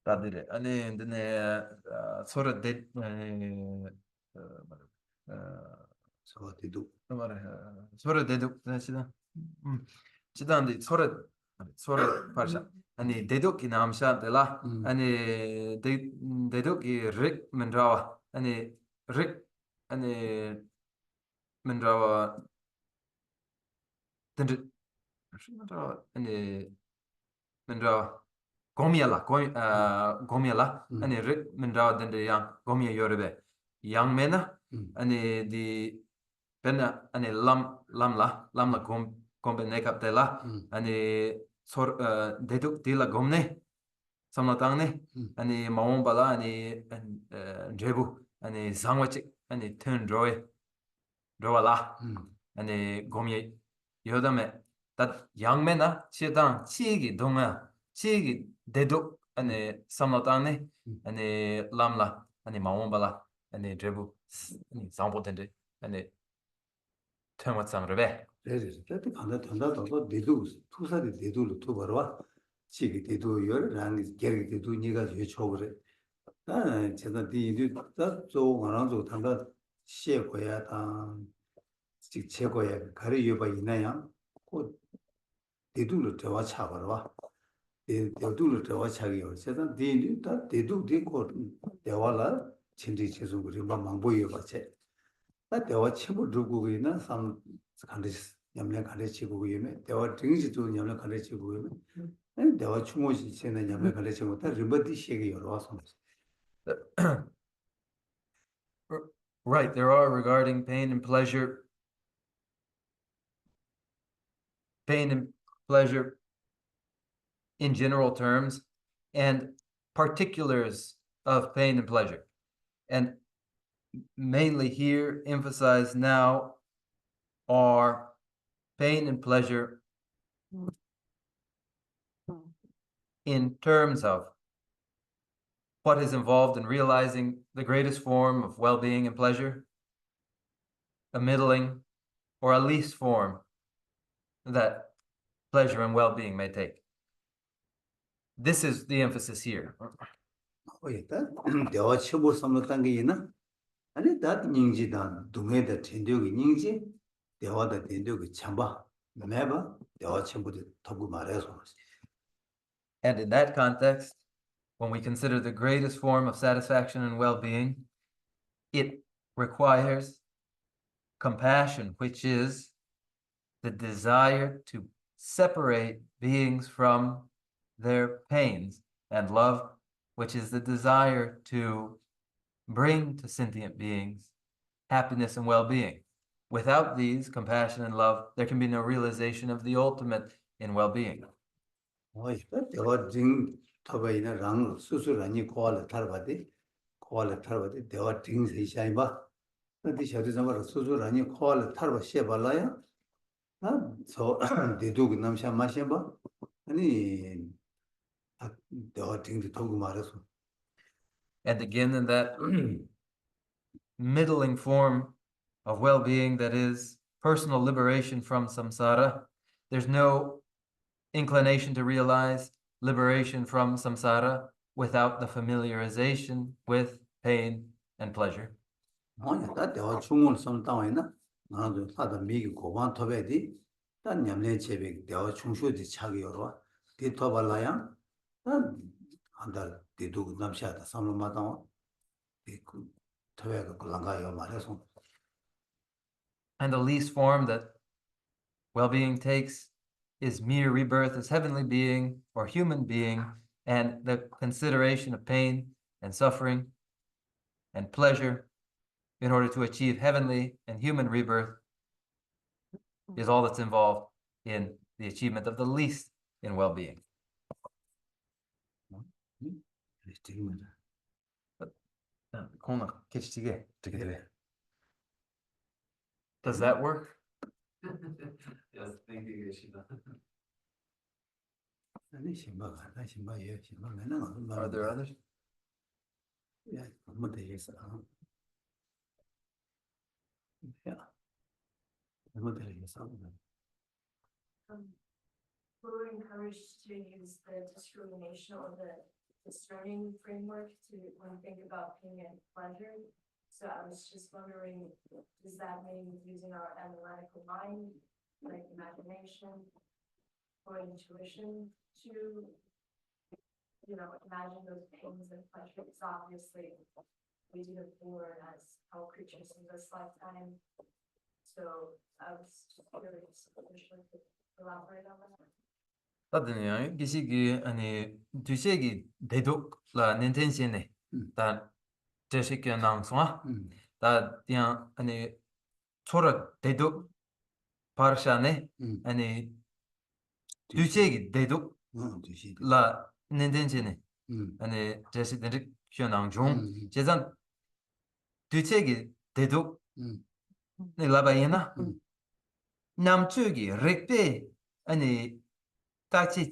다들 아니 근데 서로 저 뒤도 서로 대독 시다 지단데 서로 파샤 아니 대독이 남샤들라 아니 대독이 릭 맨라와 아니 릭 아니 맨라와 든드 맨라와 아니 맨라와 gomiala ani rik mindra dende yang gomia yorebe yang mena ani di pena ani lamla gombe nekap tela ani sor deduk dila gomne samlatangne ani mawombala ani jebu ani zangwachik ani turn droala ani gomia yodame tat yang mena chiedang chigi donga chigi deduk ani samlatangne ani lamla ani mawombala ani jebu ani zangpotende ani turn 그래서 그때 간다 단다도 대도 투사디 대도로 또 벌어 지기 대도 열랑이 계획 대도 네가 왜 쳐버려 아 제가 뒤도 또 가랑도 단다 시에고야 다 즉 제거야 가리여 봐 있나요 곧 대도로 대화 차버려 대도로 대화 차기요 제가 뒤도 다 대도 되고 대화라 진짜 계속 우리 망보여 봐체 나 대화 친구 두고 있나 삼 간데스 냠내 가르치고 있으면 대화 등지도 냠내 가르치고 있으면 대화 충고시 전에 냠내 가르치고 다 리버디 시기 여러 와서 Right, there are regarding pain and pleasure in general terms and particulars of pain and pleasure. And mainly here emphasized now are pain and pleasure in terms of what is involved in realizing the greatest form of well-being and pleasure, a middling or a least form that pleasure and well-being may take. This is the emphasis here. 일단 대화 쳐볼 삼는 게 있나 아니 다 닝지다 동해다 텐도기 닝지 대화다 텐도기 참바 매바 대화 쳐보도 더고 말해서 And in that context, when we consider the greatest form of satisfaction and well-being, it requires compassion, which is the desire to separate beings from their pains, and love, which is the desire to bring to sentient beings happiness and well-being. Without these, compassion and love, there can be no realization of the ultimate in well-being. 대화 등 터베이나 랑 수술하니 코알라 탈바디 대화 등 세샤이 봐 근데 저도 정말 수술하니 코알라 탈바 셰발라야 아저 대도 남샤 마셔 봐 아니 대화 등도 더고 말해서 And again, in that middling form of well-being that is personal liberation from samsara, there's no inclination to realize liberation from samsara without the familiarization with pain and pleasure. 아니 다 대화 충분히 섬다와이나 나도 사다 미기 고반 토베디 단 냠내 제백 대화 충수디 차기 여러 디토발라야 한달 디도 남샤다 삼로마다 그 토베가 랑가요 말해서 And the least form that well-being takes is mere rebirth as heavenly being or human being, and the consideration of pain and suffering and pleasure in order to achieve heavenly and human rebirth is all that's involved in the achievement of the least in well-being. 공학 개치게 되게 돼. Does 음. that work? Yes, thank you, Yeshida. 아니 신바가 나 신바에 신바 맨날 Are there others? 야, 뭐 되겠어. 야, 뭐 되겠어. We were encouraged to use the discrimination or the discerning framework to when we think about pain and pleasure. So I was just wondering, does that mean using our analytical mind, like imagination or intuition to, imagine those pains and pleasures? Obviously, we didn't born as our creatures in this lifetime. So I was just curious if you could elaborate on that. 다들 기시기 아니 두세기 대독라 닌텐시네. 다 제시기 나응송아. 다 디안 아니 초라 대독 파르샤네. 아니 두세기 대독 두시. 라 닌텐시네. 아니 제시 대릭 휘나응종. 제산 두세기 대독 네 라바이나. 남쪽이 렉페 아니 딱지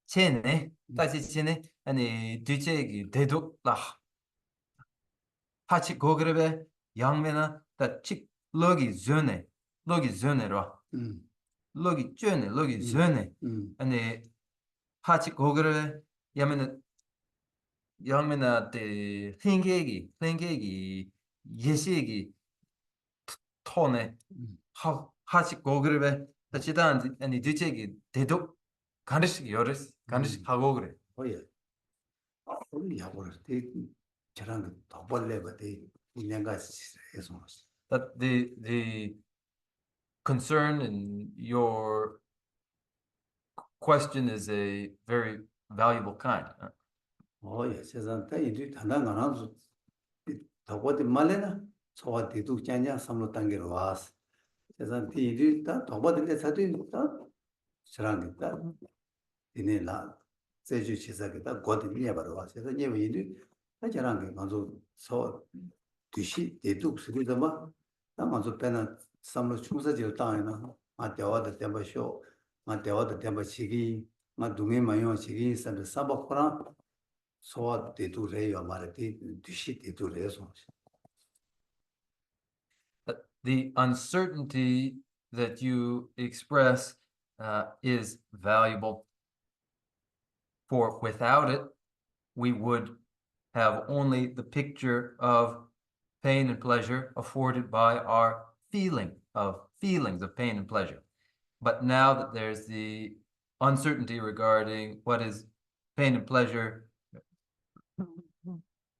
체네 아니 뒤체기 대독라 하치 고그레베 양메나 다치 로기 존에로 로기 존에 아니 하치 고그레베 양메나 데 땡게기 예시기 토네 하치 고그레베 다치단 아니 뒤체기 대독 간식 요레스 간식 하고 그래. 뭐야? 우리 야구를 때 저랑 더 벌레가 돼 내가 해서 That the concern in your question is a very valuable kind. 뭐야? 세상 때 이제 단단 안 하고 더 버디 말래나 소화 대도 짠냐 삼로 단계로 와서 세상 때 이제 더 버디인데 사도 다 저랑 있다. 이내라 제주 시작이다 고든이야 바로 와서 그래서 예외인데 저랑 게 먼저 서 뒤시 대도 쓰기도만 나 먼저 빼는 삼로 충사지를 땅에나 아 대화도 대바쇼 아 대화도 대바치기 아 동해 마요 시기 선데 사바코라 소화 대도 레요 말에 뒤시 대도 레서 The uncertainty that you express is valuable. For without it, we would have only the picture of pain and pleasure afforded by our feelings of pain and pleasure. But now that there's the uncertainty regarding what is pain and pleasure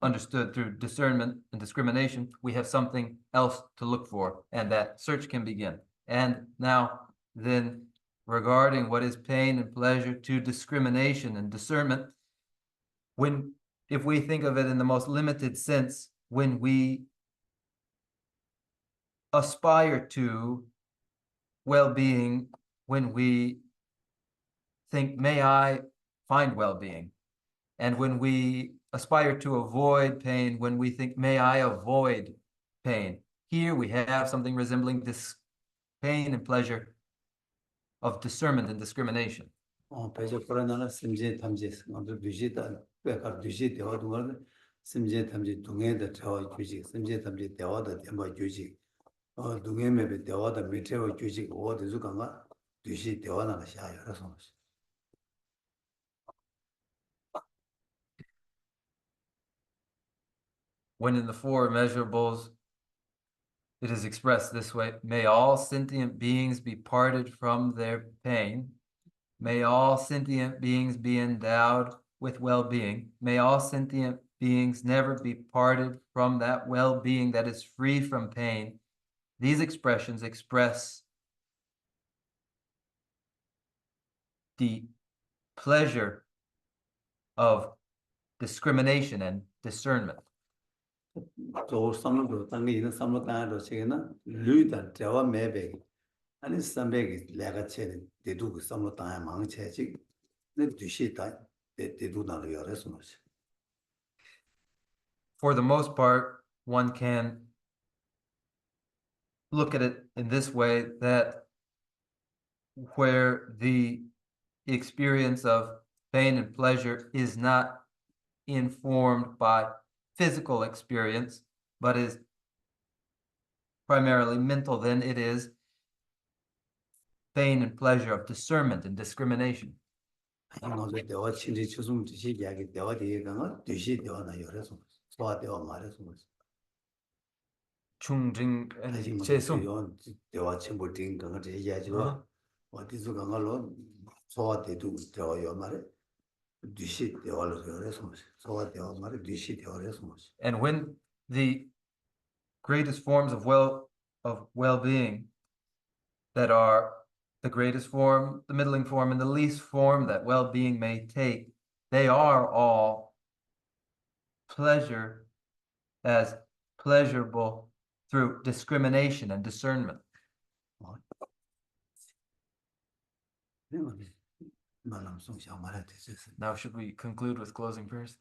understood through discernment and discrimination, we have something else to look for, and that search can begin. And now then, regarding what is pain and pleasure to discrimination and discernment, if we think of it in the most limited sense, when we aspire to well-being, when we think, may I find well-being, and when we aspire to avoid pain, when we think, may I avoid pain, here we have something resembling this pain and pleasure of discernment and discrimination. 배제 코로나는 심지 탐지 아주 뒤지다 배가 뒤지 대화도 그러는데 심지 탐지 동해의 대화 규칙 심지 탐지 대화도 대화 규칙 동해의 대화도 밑에의 규칙 어디서 간가 뒤지 대화나 샤야 그래서 When in the four immeasurables, it is expressed this way: may all sentient beings be parted from their pain. May all sentient beings be endowed with well-being. May all sentient beings never be parted from that well-being that is free from pain. These expressions express the pleasure of discrimination and discernment. 저 삼로도 땅에 있는 삼로 땅으로 지게나 류다 대화 매백 아니 삼백이 내가 체 대두 그 삼로 땅에 망체지 내 뒤시 다 대두 나로 열어서 for the most part, one can look at it in this way, that where the experience of pain and pleasure is not informed by physical experience, but is primarily mental, then it is pain and pleasure of discernment and discrimination. 아니 대화 친지 추숨 지시 이야기 대화 되게 강아 뒤시 대화나 열어서 소화 대화 말해서 충징 아니 and 뭐 재송. 요 대화 친구 딩 강아 제 이야기로 어디서 강아로 소화 대도 대화 요 말에 뒤시 대화를 열어서 소화 대화 말에 뒤시 대화를 해서 And when the greatest forms of well-being that are the greatest form, the middling form, and the least form that well-being may take, they are all pleasure as pleasurable through discrimination and discernment. Now, should we conclude with closing prayers?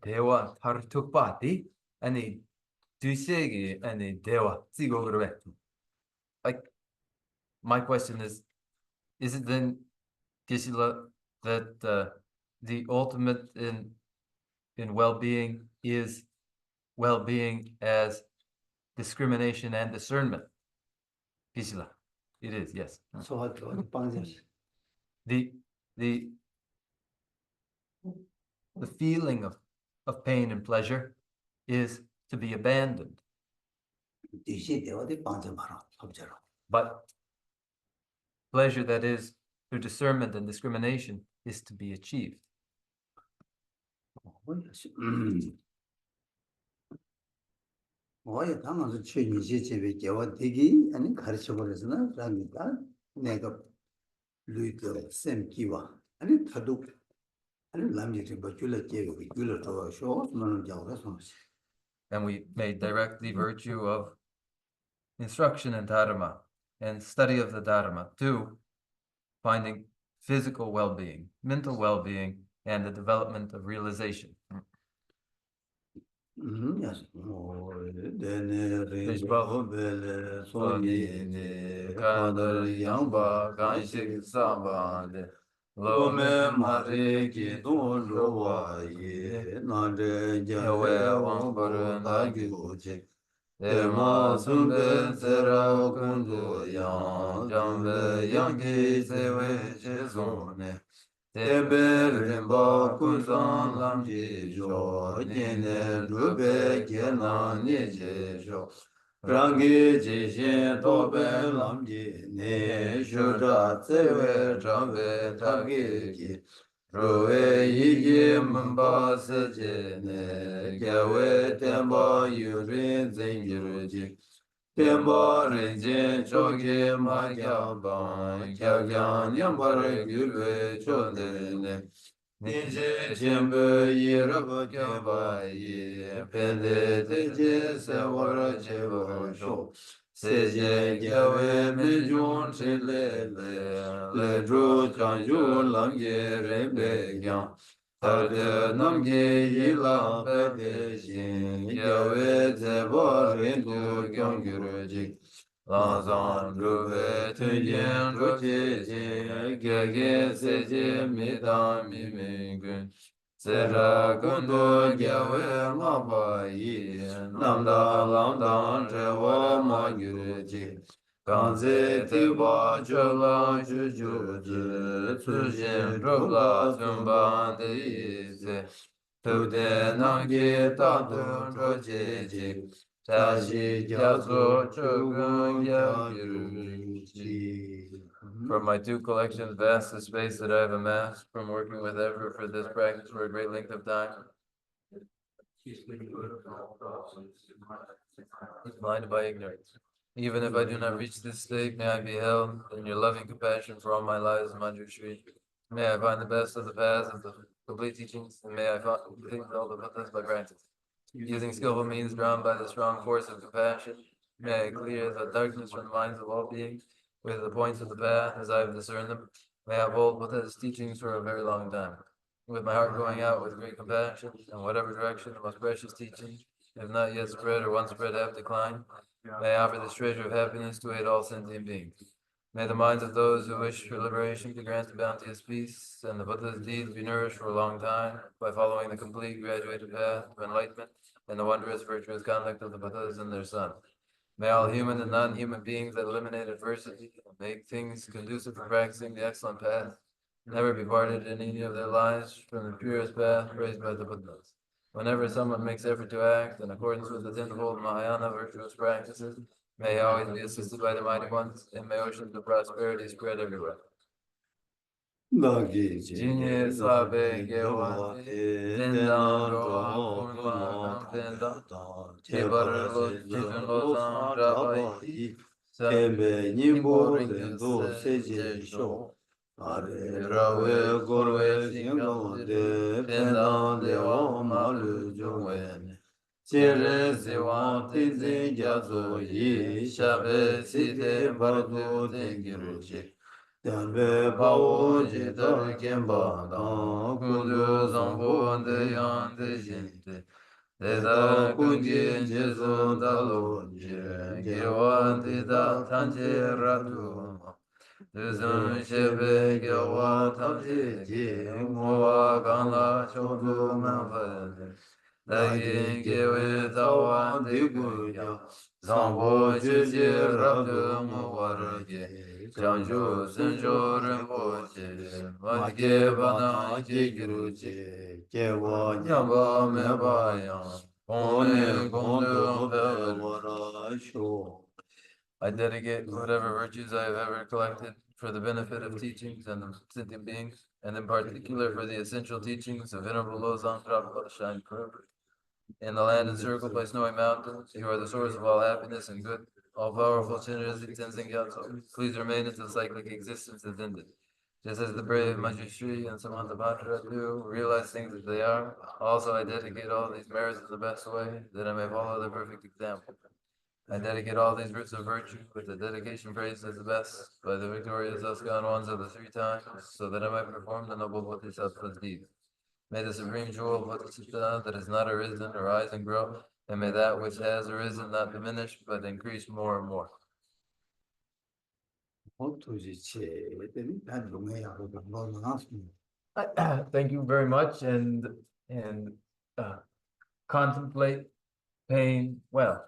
대화 하루 툭바디 아니 두세기 아니 대화 지고 그래. Like, my question is it then, Gisela, that the ultimate in well-being is well-being as discrimination and discernment? Gisela, it is, yes. The feeling of pain and pleasure is to be abandoned. But pleasure that is through discernment and discrimination is to be achieved. 당연히 최니시 집에 개와 되기 아니 가르쳐 버려서는 라니까 내가 루이드 샘기와 아니 다도 아니 남지 버줄에 제고 줄을 더 쇼스만 잡아서 And we may direct the virtue of instruction in Dharma and study of the Dharma to finding physical well-being, mental well-being, and the development of realization. Yes. Dene bele soni kadar yamba ganshik sabade lome mare ki don rowa ye nande jawe wambar nagi goje ema sumbe zera kundu yang jambe yangi sewe chezone Tebe rimba kunzan lam je jo, jene rube gena ne je jo. Rangi je shen tobe lam je ne, shura tsewe jambe tage ki. Ruwe yi mba se je ne, gawe temba yurin zengir je. Temba rinjen choge ma gyaban, gyagyan yambar gyulwe chodene. Nije jembe yirab gyaba ye, pende teje sewara jeba sho. Seje gyawe mejun chilele, le dro chanju lamge rembe gyan. Tarde namge yila pede shin, gyawe zeba rindu gyangyurjik. Lanzan rube tunjen roche je, gyage seje midam mimigun. Sera kundu gyawe ngaba yi, namda lamdan rewa ma gyurjik. Kanze tiba chola chujuji, tsujin rupla tumban de yize. Tupde namgi tatun roche tashi gyazo chogun gyagirji. From my two collections, vast the space that I have amassed from working with ever for this practice for a great length of time. Is blinded by ignorance. Even if I do not reach this state, may I be held in your loving compassion for all my lives, Manju Shri. May I find the best of the paths of the complete teachings, and may I complete all the Buddhas by practice. Using skillful means drawn by the strong force of compassion, may I clear the darkness from the minds of all beings with the points of the path as I have discerned them. May I uphold Buddha's teachings for a very long time, with my heart going out with great compassion in whatever direction the most precious teachings have not yet spread or once spread have declined. May I offer this treasure of happiness to aid all sentient beings. May the minds of those who wish for liberation be granted bounteous peace, and the Buddha's deeds be nourished for a long time by following the complete graduated path of enlightenment and the wondrous virtuous conduct of the Buddhas and their sons. May all human and non-human beings that eliminate adversity and make things conducive for practicing the excellent path never be parted in any of their lives from the purest path praised by the Buddhas. Whenever someone makes effort to act in accordance with the tenfold Mahayana virtuous practices, may he always be assisted by the mighty ones, and may oceans of prosperity spread everywhere. Jinye sabe gewa tendang roa kurma kampenda jebar lo jitun lo sang rabai sembe nimbo rindu seje sho rawe korwe singam de pendang dewa malu jungwen jere sewa tenzin jazo yi shabe site bardu tengiruchi Danbe bawo jidar kemba dang kundu zangbo de yang de jinte Deda kungi jesu dalo je gewa deda tanje ratu Duzun shebe gewa tamje je Mowa gangla chodu manfade Dagin gewe tawa digu ya Zangbo jeje ratu muwarge Janju Senjo Rinpoche, Madhye Bana Jigiruche, Kewa Nyamba Mebaya, Kone Kondo Pewara Sho. I dedicate whatever virtues I have ever collected for the benefit of teachings and of sentient beings, and in particular for the essential teachings of Venerable Losang Prabhupada Shine forever. In the land encircled by snowy mountains, you are the source of all happiness and good. All powerful Chinras Tenzin Gyatso, please remain until cyclic existence is ended. Just as the brave Majeshri and Samantabhadra do, realize things as they are. Also, I dedicate all these merits in the best way, that I may follow their perfect example. I dedicate all these roots of virtue with the dedication praised as the best by the victorious Askan ones of the three times, so that I might perform the noble Bodhisattva's deeds. May the supreme jewel of Bodhicitta that has not arisen arise and grow, and may that which has arisen not diminish, but increase more and more. Thank you very much, and contemplate pain well.